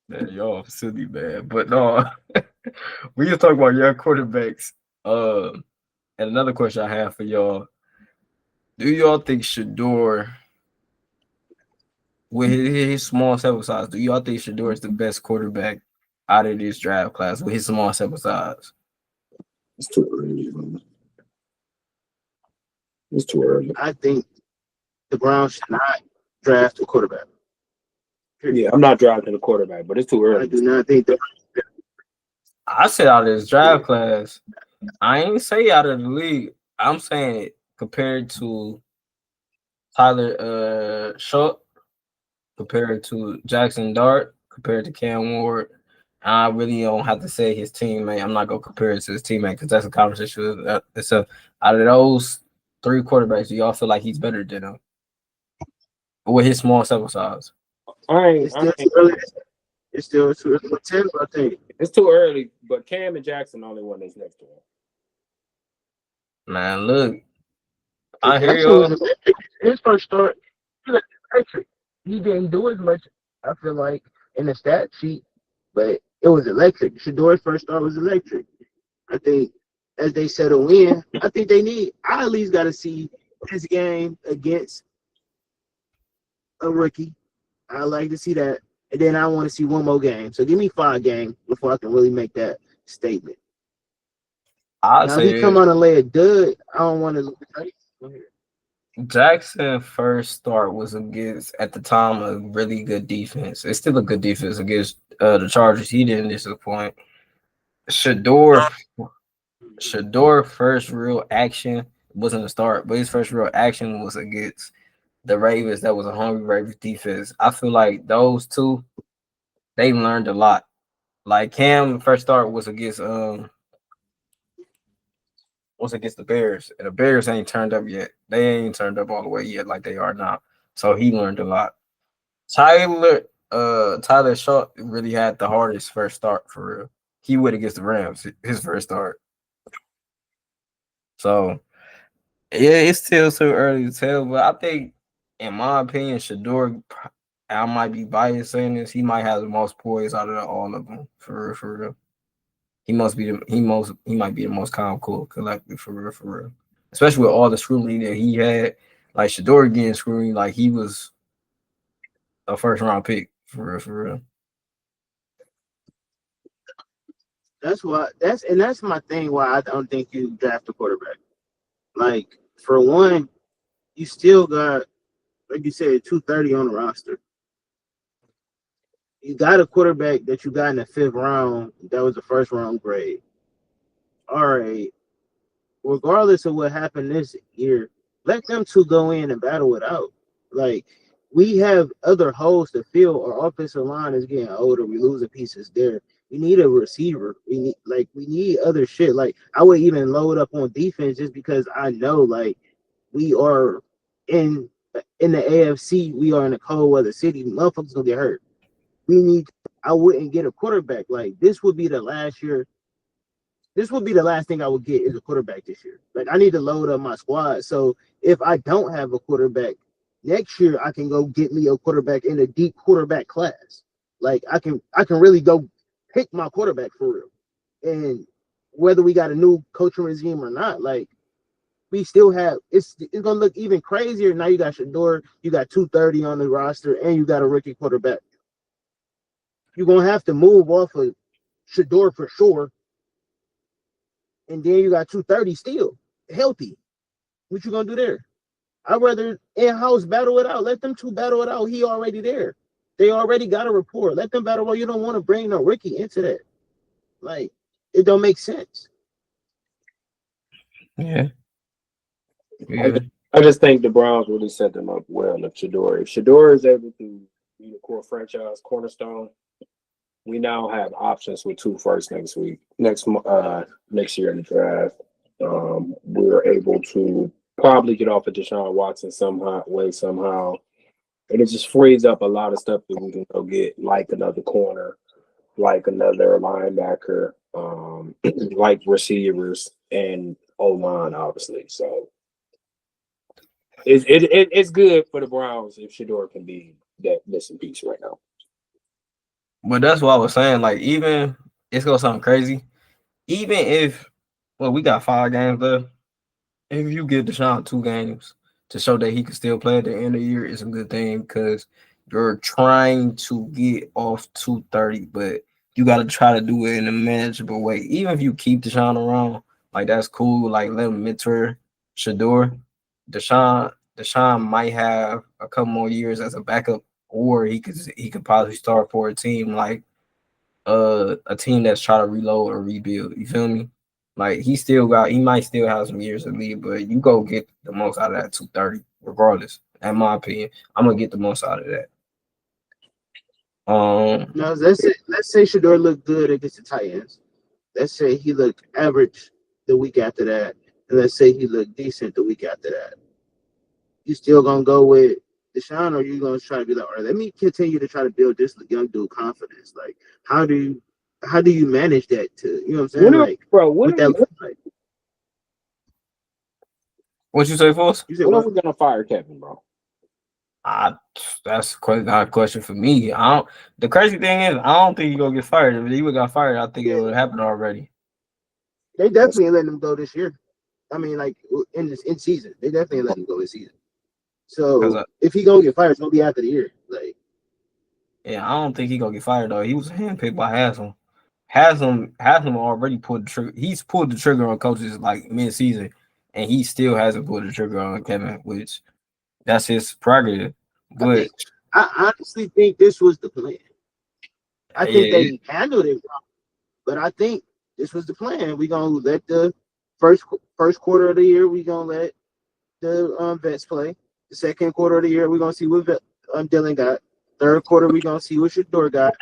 Man, y'all silly, man. But no, we just talk about young quarterbacks. And another question I have for y'all: do y'all think Shador, with his small sample size, do y'all think Shador is the best quarterback out of this draft class with his small sample size? It's too early, man. It's too early. I think the Browns should not draft a quarterback. Yeah, I'm not drafting a quarterback, but it's too early. I do not think that. I said out of this draft class, I ain't say out of the league. I'm saying compared to Tyler Shutt, compared to Jackson Dart, compared to Cam Ward. I really don't have to say his teammate. I'm not gonna compare it to his teammate because that's a conversation. So out of those three quarterbacks, do y'all feel like he's better than him with his small sample size? It's still too early. It's still too early for 10, I think. It's too early, but Cam and Jackson the only one that's next to him. Man, look, I hear you. His first start, he didn't do as much, I feel like, in the stat sheet, but it was electric. Shador's first start was electric. I think as they settle in, I at least got to see his game against a rookie. I like to see that. And then I want to see one more game. So give me 5 games before I can really make that statement. I'll now, say if he come on and lay a dud, I don't want to. Jackson first start was against, at the time, a really good defense. It's still a good defense against the Chargers. He didn't disappoint. Shador first real action wasn't a start, but his first real action was against the Ravens. That was a hungry Ravens defense. I feel like those two, they learned a lot. Like Cam first start was against the Bears, and the Bears ain't turned up yet. They ain't turned up all the way yet like they are now. So he learned a lot. Tyler Shaw really had the hardest first start for real. He went against the Rams, his first start. So yeah, it's still too early to tell, but I think, in my opinion, Shador, I might be biased saying this, he might have the most poise out of all of them, for real. He might be the most calm, cool, collected, for real. Especially with all the scrutiny that he had, like Shador getting scrutiny, like he was a first round pick, for real. That's my thing. Why I don't think you draft a quarterback. Like, for one, you still got, like you said, 230 on the roster. You got a quarterback that you got in the 5th round. That was the first round grade. All right. Regardless of what happened this year, let them two go in and battle it out. Like, we have other holes to fill. Our offensive line is getting older. We losing pieces there. We need a receiver. We need other shit. Like, I would even load up on defense just because I know, like, we are in the AFC. We are in a cold weather city. Motherfuckers gonna get hurt. I wouldn't get a quarterback. Like, this would be the last year. This would be the last thing I would get is a quarterback this year. Like, I need to load up my squad. So if I don't have a quarterback next year, I can go get me a quarterback in a deep quarterback class. Like, I can really go pick my quarterback for real. And whether we got a new coaching regime or not, like, we still have, it's gonna look even crazier. Now you got Shador, you got 230 on the roster, and you got a rookie quarterback. You're gonna have to move off of Shador for sure. And then you got 230 still healthy. What you gonna do there? I'd rather in-house battle it out. Let them two battle it out. He already there. They already got a rapport. Let them battle. Well, you don't want to bring no rookie into that. Like it don't make sense. Yeah. I Yeah. just, I just think the Browns really set them up well. If Shador is able to be the core franchise cornerstone, we now have options with 2 firsts next year in the draft. We're able to probably get off of Deshaun Watson somehow, and it just frees up a lot of stuff that we can go get, like another corner, like another linebacker, like receivers and O line, obviously. So it's good for the Browns if Shador can be that missing piece right now. But that's what I was saying. Like, even it's gonna sound crazy. Even if we got 5 games left, if you give Deshaun 2 games to show that he can still play at the end of the year, it's a good thing because you're trying to get off 230, but you got to try to do it in a manageable way. Even if you keep Deshaun around, like that's cool. Like let him mentor Shador. Deshaun might have a couple more years as a backup, or he could possibly start for a team like a team that's trying to reload or rebuild. You feel me? Like he might still have some years in league, but you go get the most out of that 230, regardless. In my opinion, I'm gonna get the most out of that. Now let's say Shador looked good against the Titans. Let's say he looked average the week after that, and let's say he looked decent the week after that. You still gonna go with Deshaun, or you gonna try to be like, all right, let me continue to try to build this young dude confidence? Like, how do you manage that? To you know what I'm saying? Like, what that look like? What you say, Force? You said When are what? we gonna fire Kevin, bro? That's not a question for me. I don't. The crazy thing is, I don't think he gonna get fired. If he would got fired, I think it Yeah, would have happened already. they definitely ain't letting him go this year. I mean, like in season, they definitely ain't letting him go this season. Cause So if he gonna get fired, it's gonna be after the year. Like, yeah, I don't think he gonna get fired though. He was handpicked by Haslam. Haslam already pulled the trigger. He's pulled the trigger on coaches like mid-season, and he still hasn't pulled the trigger on Kevin, which that's his prerogative. I But think I honestly think this was the plan. I think yeah, they handled it wrong, but I think this was the plan. We gonna let the first first quarter of the year. We gonna let the vets play. The second quarter of the year, we gonna see what Dylan got. Third quarter, we gonna see what Shador got,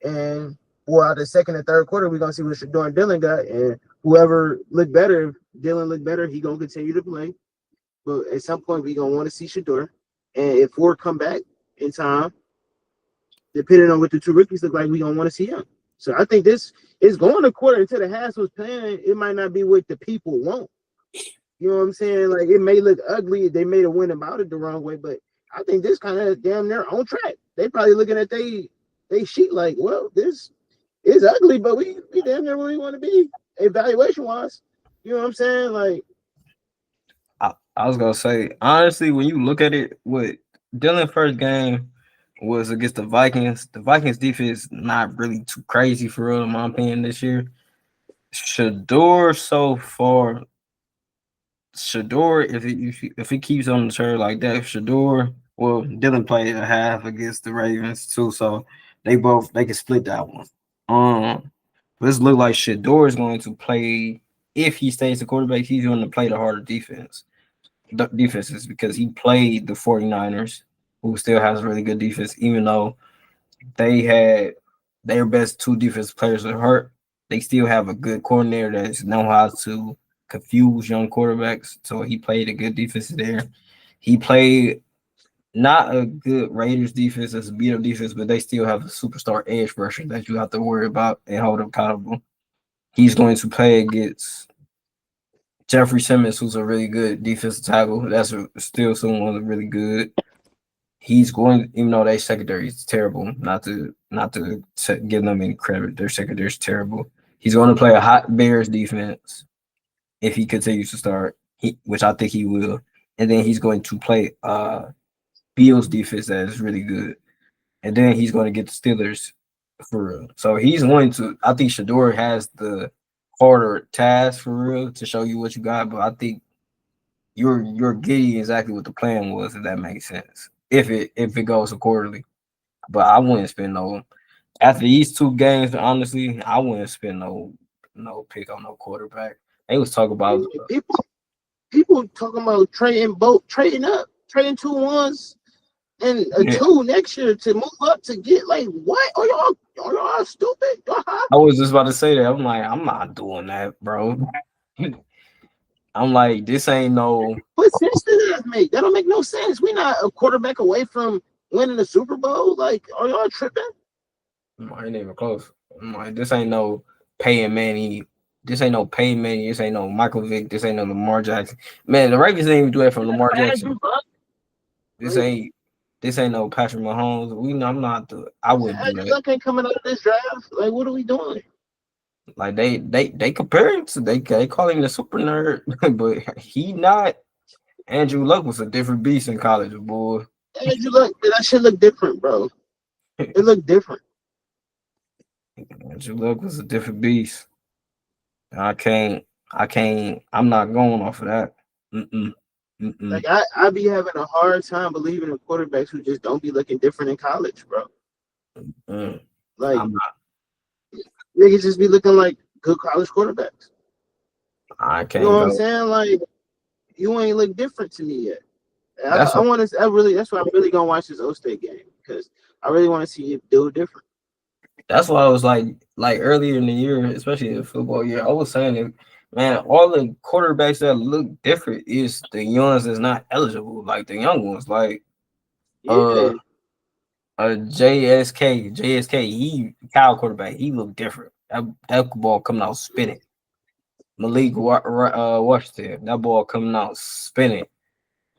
and well, the second and third quarter, we gonna see what Shador and Dylan got, and whoever looked better, if Dylan looked better, he gonna continue to play. But at some point, we gonna want to see Shador, and if Ford come back in time, depending on what the two rookies look like, we gonna want to see him. So I think this is going according to the Hassel's plan. It might not be what the people want. You know what I'm saying? Like it may look ugly. They made a win about it the wrong way, but I think this kind of damn near on track. They probably looking at they sheet like, well, this is ugly, but we damn near where we want to be evaluation wise. You know what I'm saying? Like I was gonna say honestly, when you look at it, what Dylan first game was against the Vikings. The Vikings defense not really too crazy for real, in my opinion, this year. Shador so far, if he keeps on the turn like that, Shador, well, Dylan played a half against the Ravens too, so they can split that one. This look like Shador is going to play if he stays the quarterback. He's going to play the harder defenses because he played the 49ers, who still has a really good defense, even though they had their best 2 defensive players are hurt. They still have a good coordinator that know how to confuse young quarterbacks. So he played a good defense there. He played not a good Raiders defense as a beat up defense, but they still have a superstar edge rusher that you have to worry about and hold accountable. He's going to play against Jeffrey Simmons, who's a really good defensive tackle. That's still someone really good. He's going, even though their secondary is terrible, not to give them any credit. Their secondary is terrible. He's going to play a hot Bears defense if he continues to start, which I think he will. And then he's going to play Bills defense that is really good. And then he's going to get the Steelers for real. So he's going to. I think Shador has the harder task for real to show you what you got, but I think you're getting exactly what the plan was, if that makes sense. If it goes accordingly. But I wouldn't spend no After these two games, honestly, I wouldn't spend no pick on no quarterback. They was talking about People talking about trading up, trading 2 1s and a yeah. 2 next year to move up to get like what? Are y'all stupid? Y'all high? I was just about to say that. I'm like, I'm not doing that, bro. I'm like, this ain't no. What sense does that make? That don't make no sense. We not a quarterback away from winning the Super Bowl. Like, are y'all tripping? Ain't even close. I'm like, this ain't no paying Manny. This ain't no paying Manny. This ain't no Michael Vick. This ain't no Lamar Jackson. Man, the Ravens didn't even do that from Lamar Jackson. This Like, ain't this ain't no Patrick Mahomes. I'm not the. I wouldn't do Andrew that. Luck ain't coming out of this draft. Like, what are we doing? Like they compare him to they call him the super nerd, but he not. Andrew Luck was a different beast in college, boy. Andrew Luck, that shit look different, bro. It looked different. Andrew Luck was a different beast. I can't. I'm not going off of that. Mm-mm. Mm-mm. Like, I be having a hard time believing in quarterbacks who just don't be looking different in college, bro. Mm. Like, I'm not. niggas just be looking like good college quarterbacks. I You know can't what I'm go. saying? Like, you ain't look different to me yet. That's I what. want to. I really. That's why I'm really gonna watch this O State game because I really want to see it do different. That's why I was like earlier in the year, especially the football year. I was saying that, man, all the quarterbacks that look different is the youngs that's not eligible, like the young ones, like uh Yeah, JSK, he Kyle quarterback, he looked different. That ball coming out spinning. Washington, that ball coming out spinning.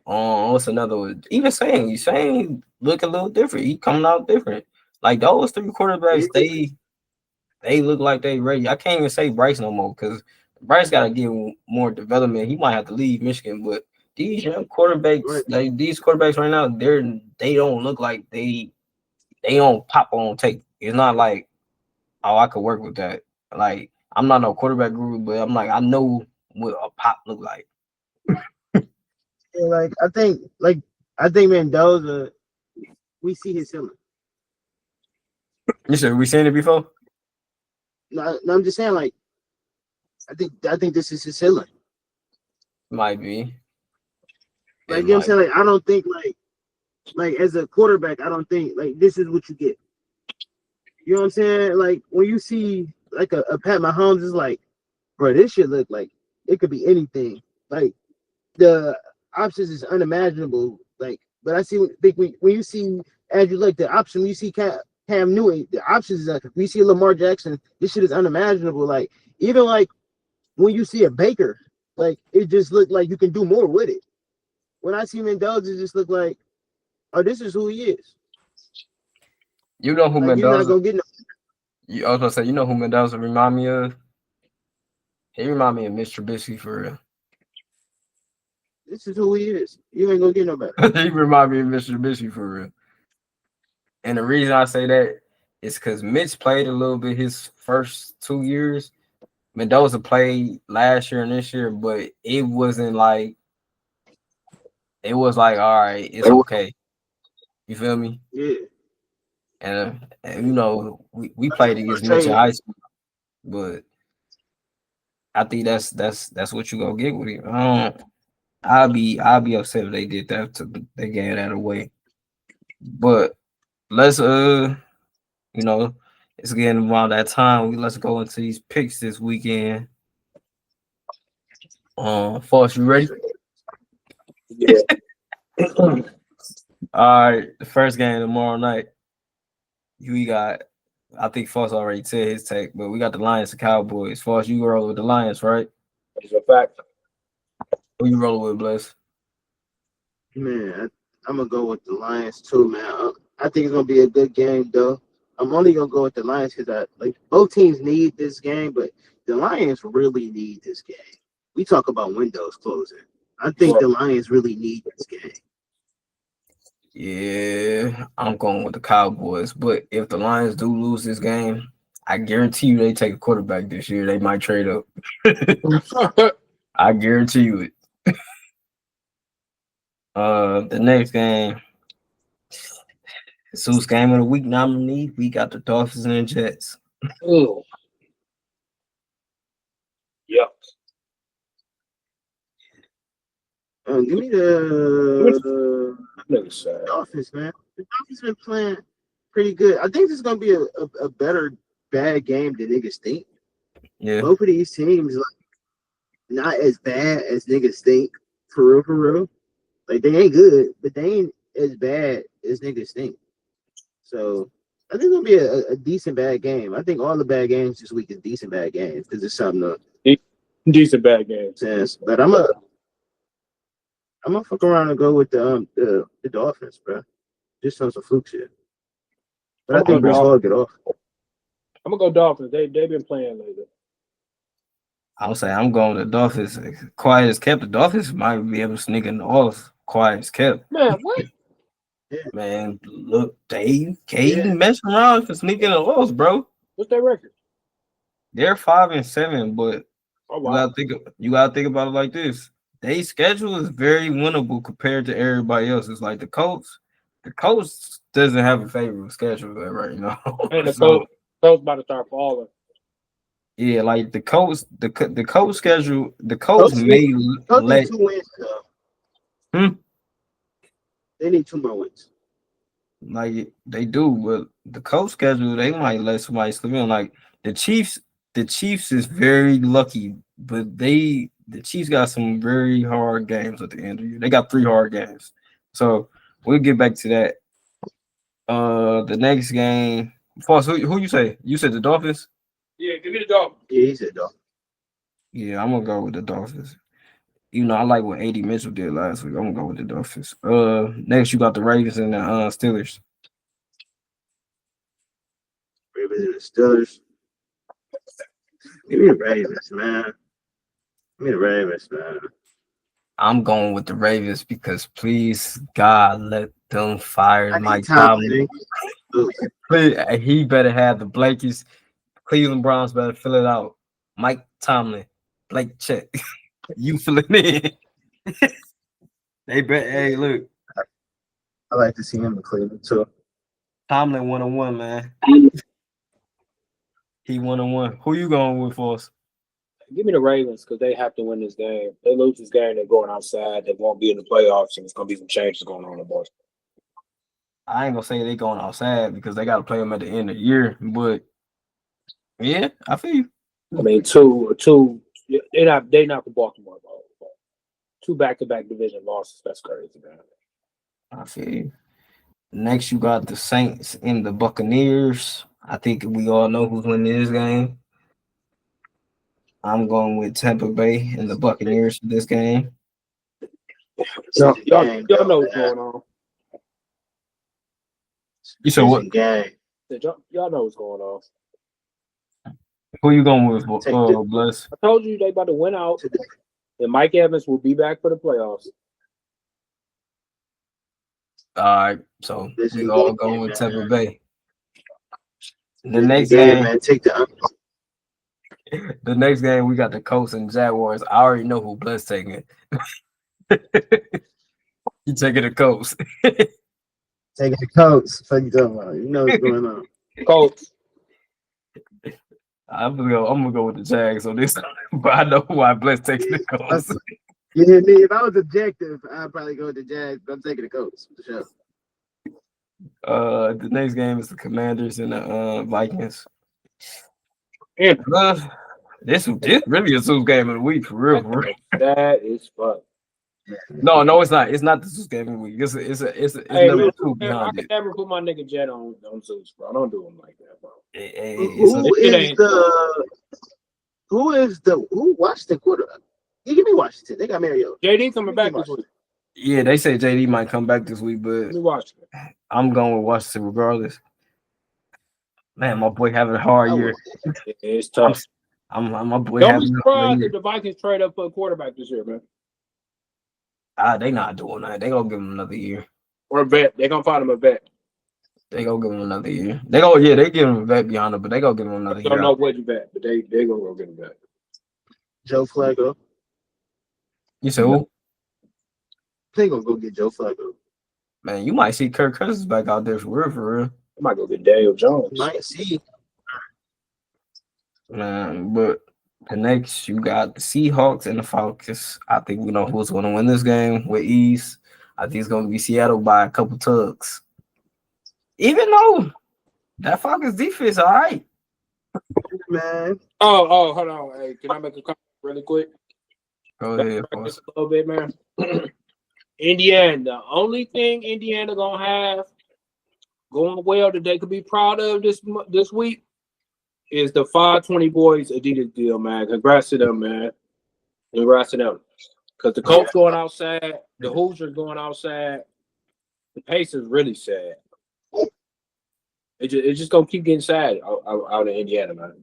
What's another one? Even saying look a little different. He coming out different. Like those three yeah, quarterbacks, they look like they ready. I can't even say Bryce no more because Bryce got to get more development. He might have to leave Michigan, but these young quarterbacks, right. like these quarterbacks right now, they don't look like they don't pop on tape. It's not like, oh, I could work with that. Like I'm not no quarterback guru, but I'm like I know what a pop look like. Yeah, I think Mendoza, we see his ceiling. You said we seen it before? No, I'm just saying like I think this is his ceiling. Might be. It Like, you know what I'm might. saying? Like, I don't think like as a quarterback, I don't think like this is what you get. You know what I'm saying? Like when you see like a Pat Mahomes is like, bro, this shit look like it could be anything. Like the options is unimaginable. Like, but I think when you see Andrew Luck, the option when you see Cam Newton, the options is like if we see Lamar Jackson, this shit is unimaginable. Like even like when you see a Baker, like it just looked like you can do more with it. When I see Mendoza, it just look like, oh, this is who he is. You know who Like you're not Mendoza? gonna get no. I was gonna say, you know who Mendoza remind me of? He remind me of Mr. Trubisky for real. This is who he is. You ain't gonna get no better. He remind me of Mr. Trubisky for real. And the reason I say that is because Mitch played a little bit his first 2 years. Mendoza played last year and this year, but it was like, all right, it's okay. You feel me? Yeah. And you know, we I think played we're gonna against Mitch in trade. high school, but I think that's what you gonna get with him. I'll be upset if they did that they gave that away. But let's you know, it's getting around that time. Let's go into these picks this weekend. Fost, you ready? Yeah. All right, the first game tomorrow night. We got, I think Fost already said his take, but we got the Lions and Cowboys. Fost, you roll with the Lions, right? It's a fact. Who you rolling with, Bles? Man, I'm gonna go with the Lions too, man. I think it's gonna be a good game though. I'm only gonna go with the Lions because I like both teams need this game, but the Lions really need this game. We talk about windows closing. I think Right. the Lions really need this game. Yeah, I'm going with the Cowboys. But if the Lions do lose this game, I guarantee you they take a quarterback this year. They might trade up. I guarantee you it. The next game, Zeus game of the week nominee. We got the Dolphins and the Jets. Oh. Yep. Give me the Nigga Dolphins, man. The Dolphins been playing pretty good. I think this is gonna be a better bad game than niggas think. Yeah. Both of these teams like not as bad as niggas think. For real. Like they ain't good, but they ain't as bad as niggas think. So I think it'll be a decent bad game. I think all the bad games this week is decent bad games because it's something to decent bad game. sense. But I'm gonna fuck around and go with the Dolphins, bro. Just on some fluke shit. But I think Brees Hall get off. I'm gonna go Dolphins. They've been playing lately. I'll say I'm going with the Dolphins. Quiet as kept. The Dolphins might be able to sneak in the off. Quiet as kept. Man, what? Yeah. Man, look, Caden messing around for sneaking the loss, bro. What's their record? They're 5-7, but Oh, wow. you gotta think about it like this. Their schedule is very winnable compared to everybody else. It's like the Colts doesn't have a favorable schedule right now. And the Colts about to start falling. Yeah, like the Colts schedule. The Colts may let 2 wins though. They need 2 more wins. Like they do, but the Colts schedule they might let somebody slip in. Like the Chiefs is very lucky, but the Chiefs got some very hard games at the end of the year. They got 3 hard games, so we'll get back to that. The next game, Fost, who you say? You said the Dolphins. Yeah, give me the Dolphins. Yeah, he said Dolphins. Yeah, I'm gonna go with the Dolphins. You know, I like what A.D. Mitchell did last week. I'm gonna go with the Dolphins. Next you got the Ravens and the Steelers. Ravens and the Steelers. Give me the Ravens, man. Give me the Ravens, man. I'm going with the Ravens because please God let them fire Mike Tomlin. Please, he better have the blankets. Cleveland Browns better fill it out. Mike Tomlin, blank check. You fill it in. They bet. Hey, look. I like to see him in Cleveland too. Tomlin 1-1, man. He 1-1. Who you going with for us? Give me the Ravens because they have to win this game. They lose this game, they're going outside. They won't be in the playoffs, and it's going to be some changes going on in Boston. I ain't going to say they going outside because they got to play them at the end of the year. But, yeah, I feel you. I mean, two. They're not for Baltimore, bro. 2 back-to-back division losses. That's crazy, man. I feel you. Next, you got the Saints and the Buccaneers. I think we all know who's winning this game. I'm going with Tampa Bay and the Buccaneers for this game. Y'all know what's going on. You said what? Y'all know what's going on. Who you going with, Bles? I told you they about to win out, and Mike Evans will be back for the playoffs. All right, so we all going with Tampa Bay. The next game, man, take the next game we got the Colts and Jaguars. I already know who Bles taking it. You taking the Colts. Taking the Colts. What you talking about? You know what's going on. Colts. I'm gonna go with the Jags on this, but I know why Bles taking the Colts. You hear me? If I was objective, I'd probably go with the Jags, but I'm taking the Colts for sure. The next game is the Commanders and the Vikings. Yeah. This really a Zeus game of the week for real. That is fun. No, it's not. It's not the Zeus game of the week. It's number 2 behind it. I can never put my nigga Jet on Zeus, bro. I don't do him like that, bro. Who watched the quarterback? Give me Washington. They got Mariota. JD coming back this week. Yeah, they say JD might come back this week, but I'm going with Washington regardless. Man, my boy having a hard year. It's tough. My boy don't be surprised if the Vikings trade up for a quarterback this year, man. They not doing that. They gonna give him another year. Or a vet. They gonna find him a vet. They gonna give him another year. They give him a vet behind him, but they gonna give him another year. Don't know which vet, but they gonna go get him back. Joe Flacco. You said who? They gonna go get Joe Flacco. Man, you might see Kirk Cousins back out there for real, for real. I might go get Daniel Jones. Might see. Man, but the next you got the Seahawks and the Falcons. I think we know who's going to win this game with ease. I think it's going to be Seattle by a couple tugs. Even though that Falcons defense, all right. Man. Oh, hold on. Hey, can I make a comment really quick? Go ahead, Just a little bit, man. Indiana, the only thing Indiana gonna have going well that they could be proud of this week is the 520 boys Adidas deal, man. Congrats to them, man. Congrats to them. Because the Colts going outside, the Hoosiers going outside, the Pacers really sad. It just gonna keep getting sad out in Indiana, man.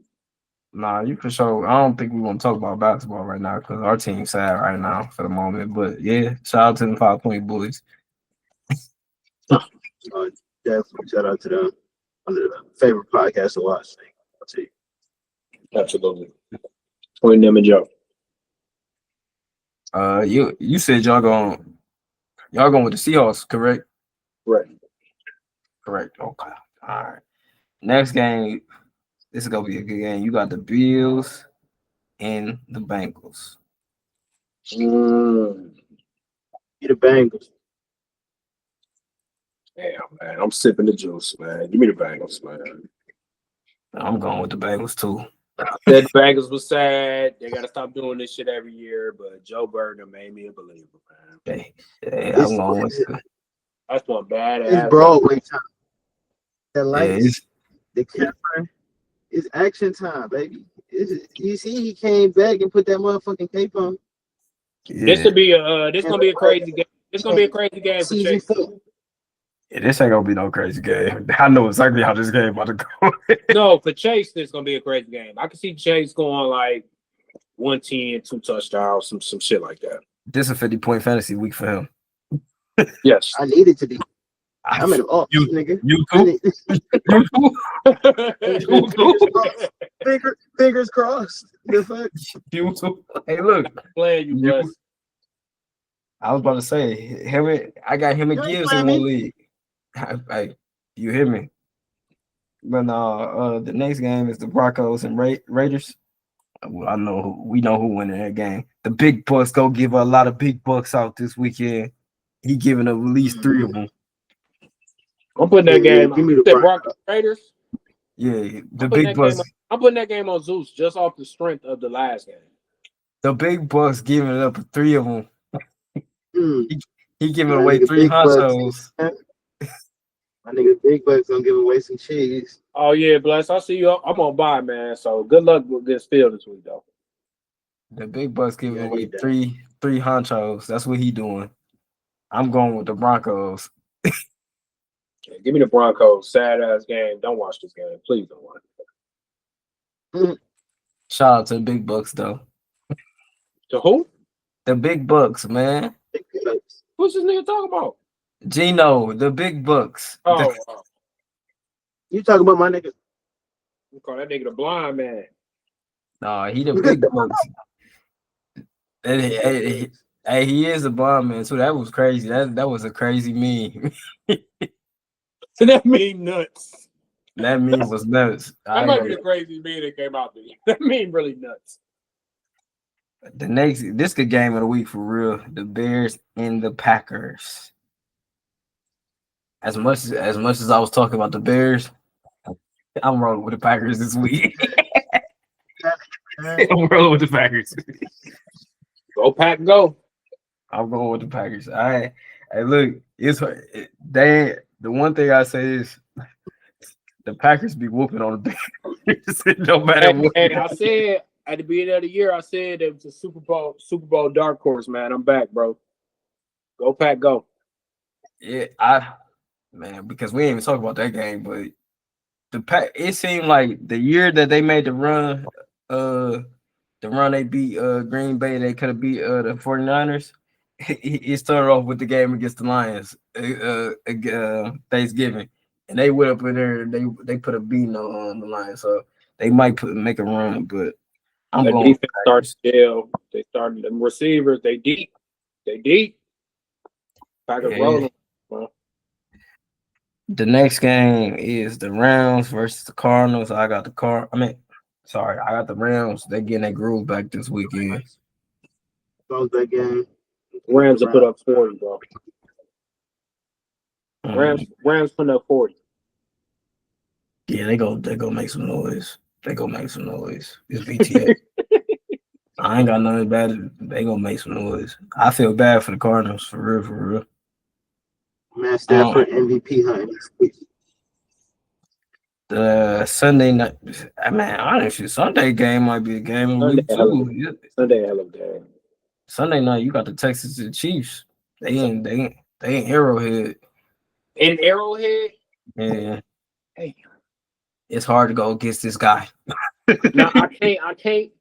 Nah, you for sure. I don't think we want to talk about basketball right now because our team's sad right now for the moment. But yeah, shout out to the 520 boys. Definitely shout out to them. One of the favorite podcasts to watch. I'll tell you. Absolutely. Between them and Joe. You said y'all going with the Seahawks, correct? Right. Correct. Okay. All right. Next game, this is gonna be a good game. You got the Bills and the Bengals. Get the Bengals. Damn, man. I'm sipping the juice, man. Give me the Bengals, man. I'm going with the Bengals too. Said the Bengals was sad. They gotta stop doing this shit every year, but Joe Burner made me a believer, man. I'm going with it. That's one badass. It's Broadway time. The lights, Yeah, the camera, it's action time, baby. You see, he came back and put that motherfucking cape on. This gonna be a crazy game. It's gonna be a crazy game for Season Chase. 4. Yeah, this ain't gonna be no crazy game. I know exactly how this game about to go. No, for Chase, this gonna be a crazy game. I can see Chase going like 110, 2 touchdowns, some shit like that. This is a 50-point fantasy week for him. Yes. I need it to be. I'm in the You- nigga. You I too? need- You too? Fingers crossed. The fuck? You too? Hey, look. Playing you, Bles. I was about to say, I got him and You ain't Gibbs playing in one me. league. Hey, you hear me? But the next game is the Broncos and Raiders. Well, we know who winning that game. The big bucks go give a lot of big bucks out this weekend. He giving up at least 3 of them. I'm putting that game. Give me the Broncos Raiders. Yeah, the big bucks. I'm putting that game on Zeus just off the strength of the last game. The big bucks giving it up 3 of them. He giving My away nigga 3 Big Bucks. honchos. My nigga Big Bucks gonna give away some cheese. Oh yeah, Bless. I see you. I'm on bye, man. So good luck with this field this week, though. The big bucks giving Yeah, I away need that. three honchos. That's what he doing. I'm going with the Broncos. Yeah, give me the Broncos. Sad ass game. Don't watch this game. Please don't watch it. Shout out to the big bucks though. To who? The big bucks, man. Big Bucks. What's this nigga talking about? Gino, the big bucks. Oh, You talking about my nigga? we call that nigga the blind man. Nah, he the big bucks. Hey, he is a bomb man too. That was crazy. That was a crazy meme. So that mean nuts. That meme was nuts. That might be the craziest meme that came out there. That meme really nuts. This good game of the week for real. The Bears and the Packers. As much as I was talking about the Bears, I'm rolling with the Packers this week. I'm rolling with the Packers. Go Pack, go. I'm going with the Packers. All right. Hey, look, the one thing I say is the Packers be whooping on the Bears. No matter what. Hey, I said at the beginning of the year, I said it was a Super Bowl dark horse, man. I'm back, bro. Go Pack, go. Yeah, because we ain't even talk about that game, but it seemed like the year that they made the run they beat Green Bay, they could have beat the 49ers. It started off with the game against the Lions, Thanksgiving, and they went up in there. They put a beating on the Lions, so they might make a run. But I'm going. Defense started still. They started them receivers. They deep. Packers rolling. Well, The next game is the Rams versus the Cardinals. I got the Rams. They getting their groove back this weekend. Bounce back game. Rams will put up 40, bro. Mm. Rams putting up 40. Yeah, they go make some noise. It's BTA. I ain't got nothing bad. They gonna make some noise. I feel bad for the Cardinals, for real. Matt Stafford MVP hunting this week. The Sunday night, honestly, Sunday game might be a game of the week too. Sunday hell of a game. Sunday night, you got the Texas and Chiefs. They in Arrowhead. In Arrowhead? Yeah. Hey. It's hard to go against this guy. No, I can't.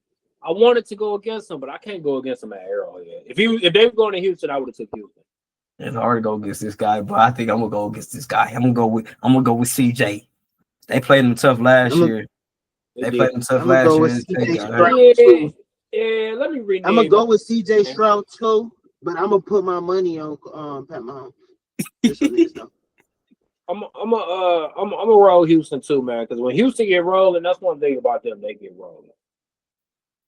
I wanted to go against him, but I can't go against him at Arrowhead. If they were going to Houston, I would have took Houston. It's hard to go against this guy, but I think I'm gonna go against this guy. I'm gonna go with CJ. They played him tough last year. Yeah, let me rename. I'm gonna go with CJ Stroud too, but I'm gonna put my money on Pat Mahomes. I'm gonna roll Houston too, man. Because when Houston get rolling, that's one thing about them. They get rolling.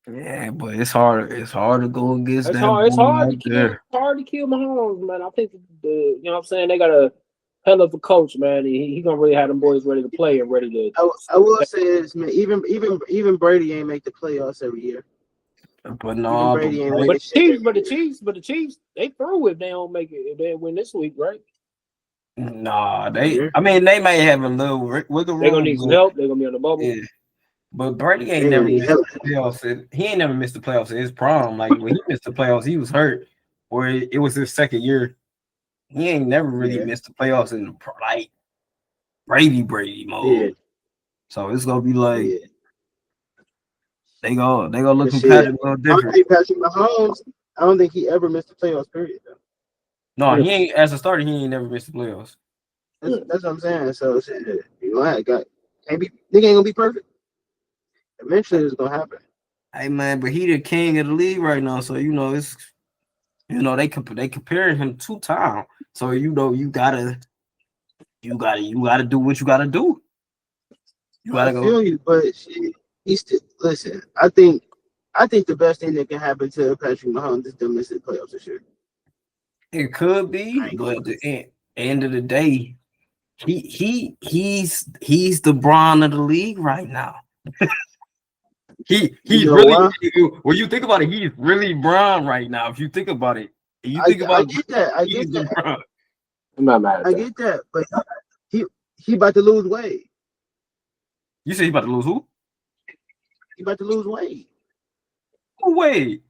Yeah, but it's hard. It's hard to go against It's that. It's hard to kill Mahomes, man. I think you know what I'm saying. They got a hell of a coach, man. He gonna really have them boys ready to play and ready to. I will say this, man. Even Brady ain't make the playoffs every year. But no, but the Chiefs, they through if they don't make it. If they win this week, right? Nah, they may have a little wiggle room. They're gonna need some help. They're gonna be on the bubble. Yeah. But Brady ain't never missed the playoffs. He ain't never missed the playoffs in his prime. Like when he missed the playoffs, he was hurt, or it was his second year. He ain't never really missed the playoffs in like Brady mode. Yeah. So it's gonna be like they go look competitive a little different. I think Patrick Mahomes, I don't think he ever missed the playoffs. Period. Though. No, he ain't as a starter. He ain't never missed the playoffs. That's what I'm saying. So nigga ain't gonna be perfect. Eventually, it's gonna happen. Hey man, but he the king of the league right now, so it's they comparing him to Tom, so you gotta do what you gotta do. You gotta go. I feel you, but he's still listen. I think the best thing that can happen to Patrick Mahomes is to miss the playoffs this year. It could be, but at the end of the day, he's the Braun of the league right now. He's really when you think about it, he's really Braun right now. If you think about it, I get that. I'm not mad at I get that, but he about to lose weight. You say he about to lose who? He about to lose weight. Who Wade?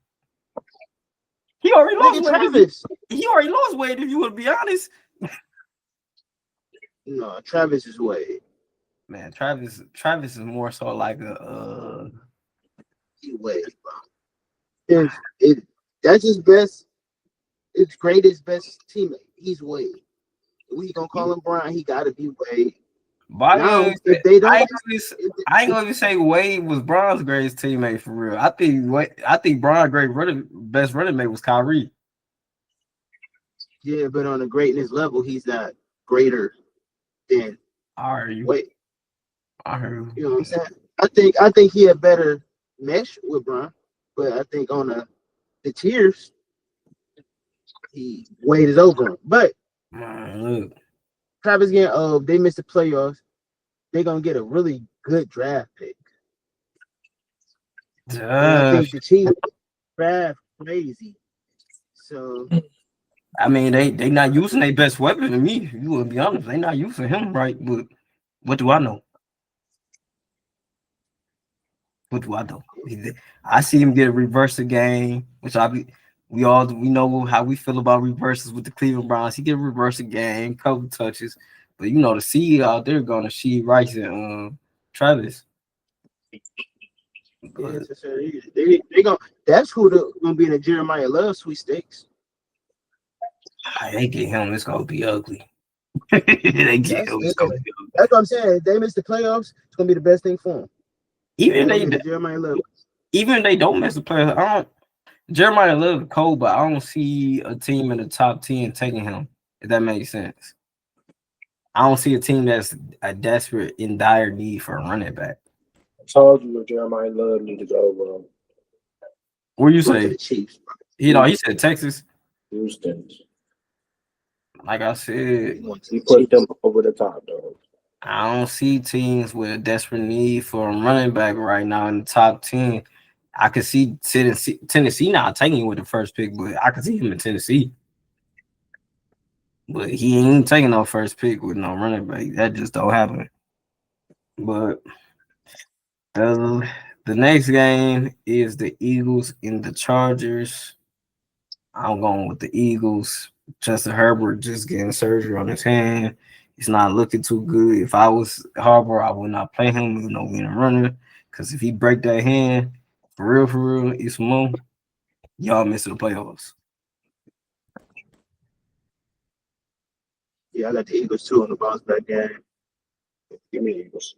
He already lost weight. Travis. He already lost weight. If you would be honest. No, Travis is Wade. Man, Travis is more so like a Wade, bro. That's his best. It's greatest best teammate. He's Wade. We gonna call him Brian. He gotta be Wade. Now, if they don't, I ain't gonna say Wade was Braun's greatest teammate for real. I think Braun's best running mate was Kyrie. Yeah, but on a greatness level, he's not greater than Wade. I heard. You know what I'm saying? I think he had better mesh with Braun, but I think on the tiers, Wade is over him. But look. Travis getting old. They missed the playoffs. They're gonna get a really good draft pick. I think the Chiefs draft crazy. So I mean, they not using their best weapon to me. You will be honest, they not using him right. But what do I know? I see him get a reverse game, which we know how we feel about reverses with the Cleveland Browns. He get a reverse game, couple touches, but the seed out there gonna see Rice and Travis. Yeah, they gonna. That's who gonna be in the Jeremiah Love sweepstakes. They get him. It's gonna be ugly. They get him. It's gonna be ugly. That's what I'm saying. If they miss the playoffs, it's gonna be the best thing for them. Even if they don't miss the playoffs, Jeremiah Love is cold, but I don't see a team in the top 10 taking him. If that makes sense, I don't see a team that's a desperate in dire need for a running back. I told you what Jeremiah Love need to go, bro. What you Go to say? the Chiefs. He said Texas. Houston. Like I said, He put them over the top, though. I don't see teams with a desperate need for a running back right now in the top 10. I could see Tennessee not taking him with the first pick, but I could see him in Tennessee. But he ain't taking no first pick with no running back. That just don't happen. But the next game is the Eagles and the Chargers. I'm going with the Eagles. Justin Herbert just getting surgery on his hand. He's not looking too good. If I was Harbaugh, I would not play him, even though being a runner. Because if he break that hand, for real, it's more, y'all missing the playoffs. Yeah, I got the Eagles too on the bounce back game. Give me Eagles.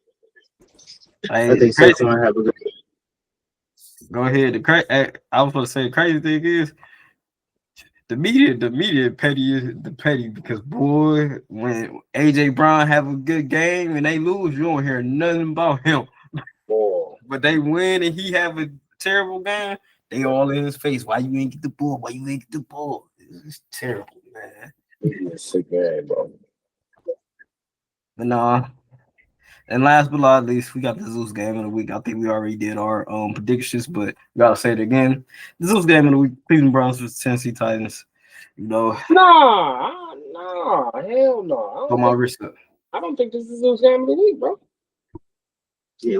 I think Saquon have a good. Go ahead. I was going to say the crazy thing is the media petty because boy, when AJ Brown have a good game and they lose, you don't hear nothing about him. Boy. But they win and he have a terrible game, they all in his face. Why you ain't get the ball? Why you ain't get the ball? It's terrible, man. It's sick game, bro. But nah. And last but not least, we got the Zeus game of the week. I think we already did our predictions, but we gotta say it again. The Zeus game of the week: Cleveland Browns versus Tennessee Titans. You know, Nah, hell no. put my wrist up. I don't think this is Zeus game of the week, bro. Yeah,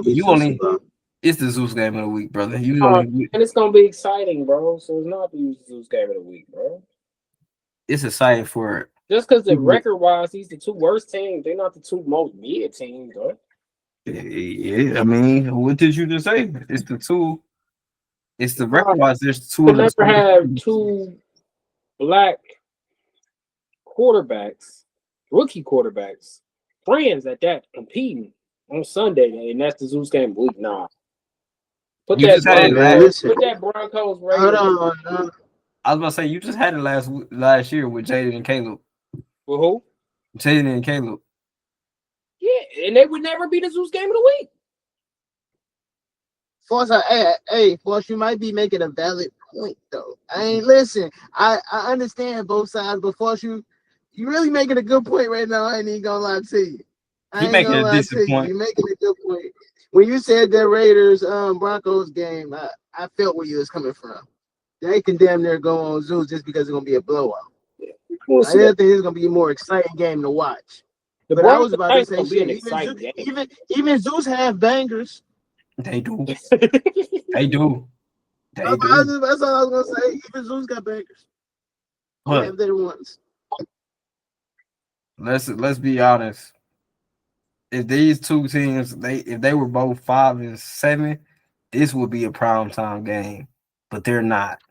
it's the Zeus game of the week, brother. And it's gonna be exciting, bro. So it's not the Zeus game of the week, bro. It's exciting for just because the record wise, these the two worst teams. They're not the two most mid teams, though. Yeah, I mean, what did you just say? It's the two. It's the record wise. There's two. You never have two black quarterbacks, rookie quarterbacks, friends at that competing on Sunday, and that's the Zeus game of the week. Nah. Put that Broncos Raiders. Hold on. I was about to say you just had it last year with Jaden and Caleb. With who? Jaden and Caleb. Yeah, and they would never be the Zeus game of the week. Fost, Fost, you might be making a valid point though. I understand both sides, but Fost, you really making a good point right now. I ain't even gonna lie to you. You're making a good point. When you said that Raiders Broncos game, I felt where you was coming from. They can damn near go on Zeus just because it's gonna be a blowout. Yeah. I didn't think it's gonna be a more exciting game to watch. But I was about to say shit. Even Zeus have bangers. They do. They do. That's all I was gonna say. Even Zeus got bangers. They have their ones. Let's be honest. If these two teams, if they were both 5 and 7, this would be a primetime game. But they're not.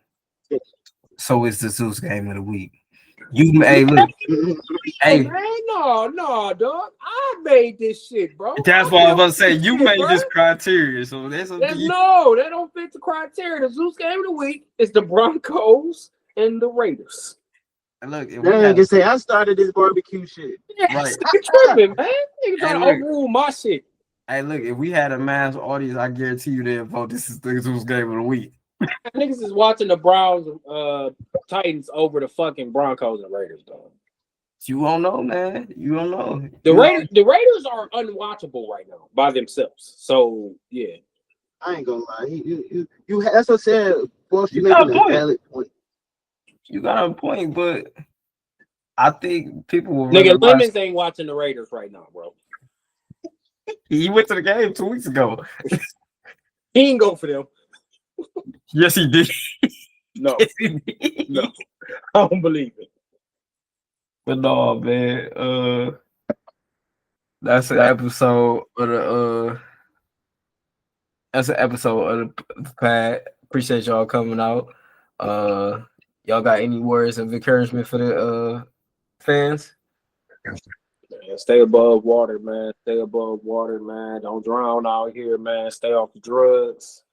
So it's the Zeus game of the week. Look. Hey, no, dog. I made this shit, bro. That's what I was about to say. You made this criteria, so that don't fit the criteria. The Zeus game of the week is the Broncos and the Raiders. And look, I started this barbecue shit. Yeah, right. Tripping, man. Niggas trying to overrule my shit. Hey, look, if we had a mass audience, I guarantee you they'd vote this is the Zeus game of the week. Niggas is watching the Browns Titans over the fucking Broncos and Raiders, dog. You don't know, man. You don't know. The Raiders are unwatchable right now by themselves. So yeah. I ain't gonna lie. You that's what I said. Well, you making a valid point. You got a point, but I think people will. Nigga, Lemons ain't watching the Raiders right now, bro. He went to the game 2 weeks ago. He ain't go for them. Yes, he did. No. Yes, he did. No. I don't believe it. But no, man. That's an episode of the pad. Appreciate y'all coming out. Y'all got any words of encouragement for the fans? Man, stay above water, man. Stay above water, man. Don't drown out here, man. Stay off the drugs.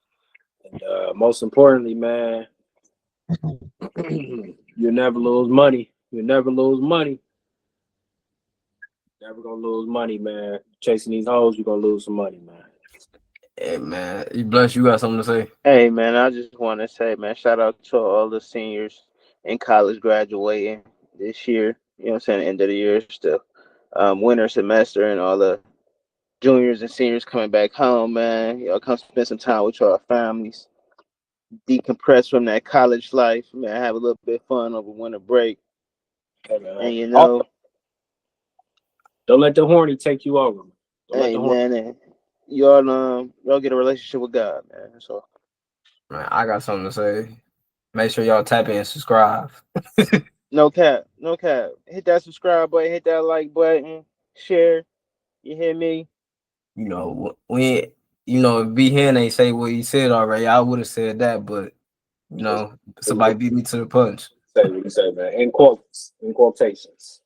And most importantly, man, you never lose money. You never lose money. Never gonna lose money, man. Chasing these hoes, you're gonna lose some money, man. Hey man, you bless. You got something to say? Hey man, I just want to say, man, shout out to all the seniors in college graduating this year. You know what I'm saying? End of the year still. Winter semester and all the juniors and seniors coming back home, man. Y'all come spend some time with your families. Decompress from that college life, man. Have a little bit of fun over winter break. Hey, man. And you know, Don't let the horny take you over. Don't let hey the horny. man, and y'all get a relationship with God, man. So Man, I got something to say. Make sure y'all tap in and subscribe. no cap, no cap. Hit that subscribe button, hit that like button, share. You hear me? You know, we if B Hen ain't say what he said already, I would have said that, but somebody beat me to the punch. Say what you say, man. In quotes, in quotations.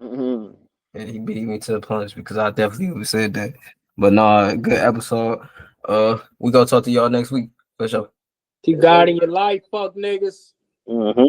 Mm-hmm. And he beat me to the punch because I definitely would have said that. But no, good episode. We gonna talk to y'all next week for sure. Keep God in your life, fuck niggas. Mm-hmm.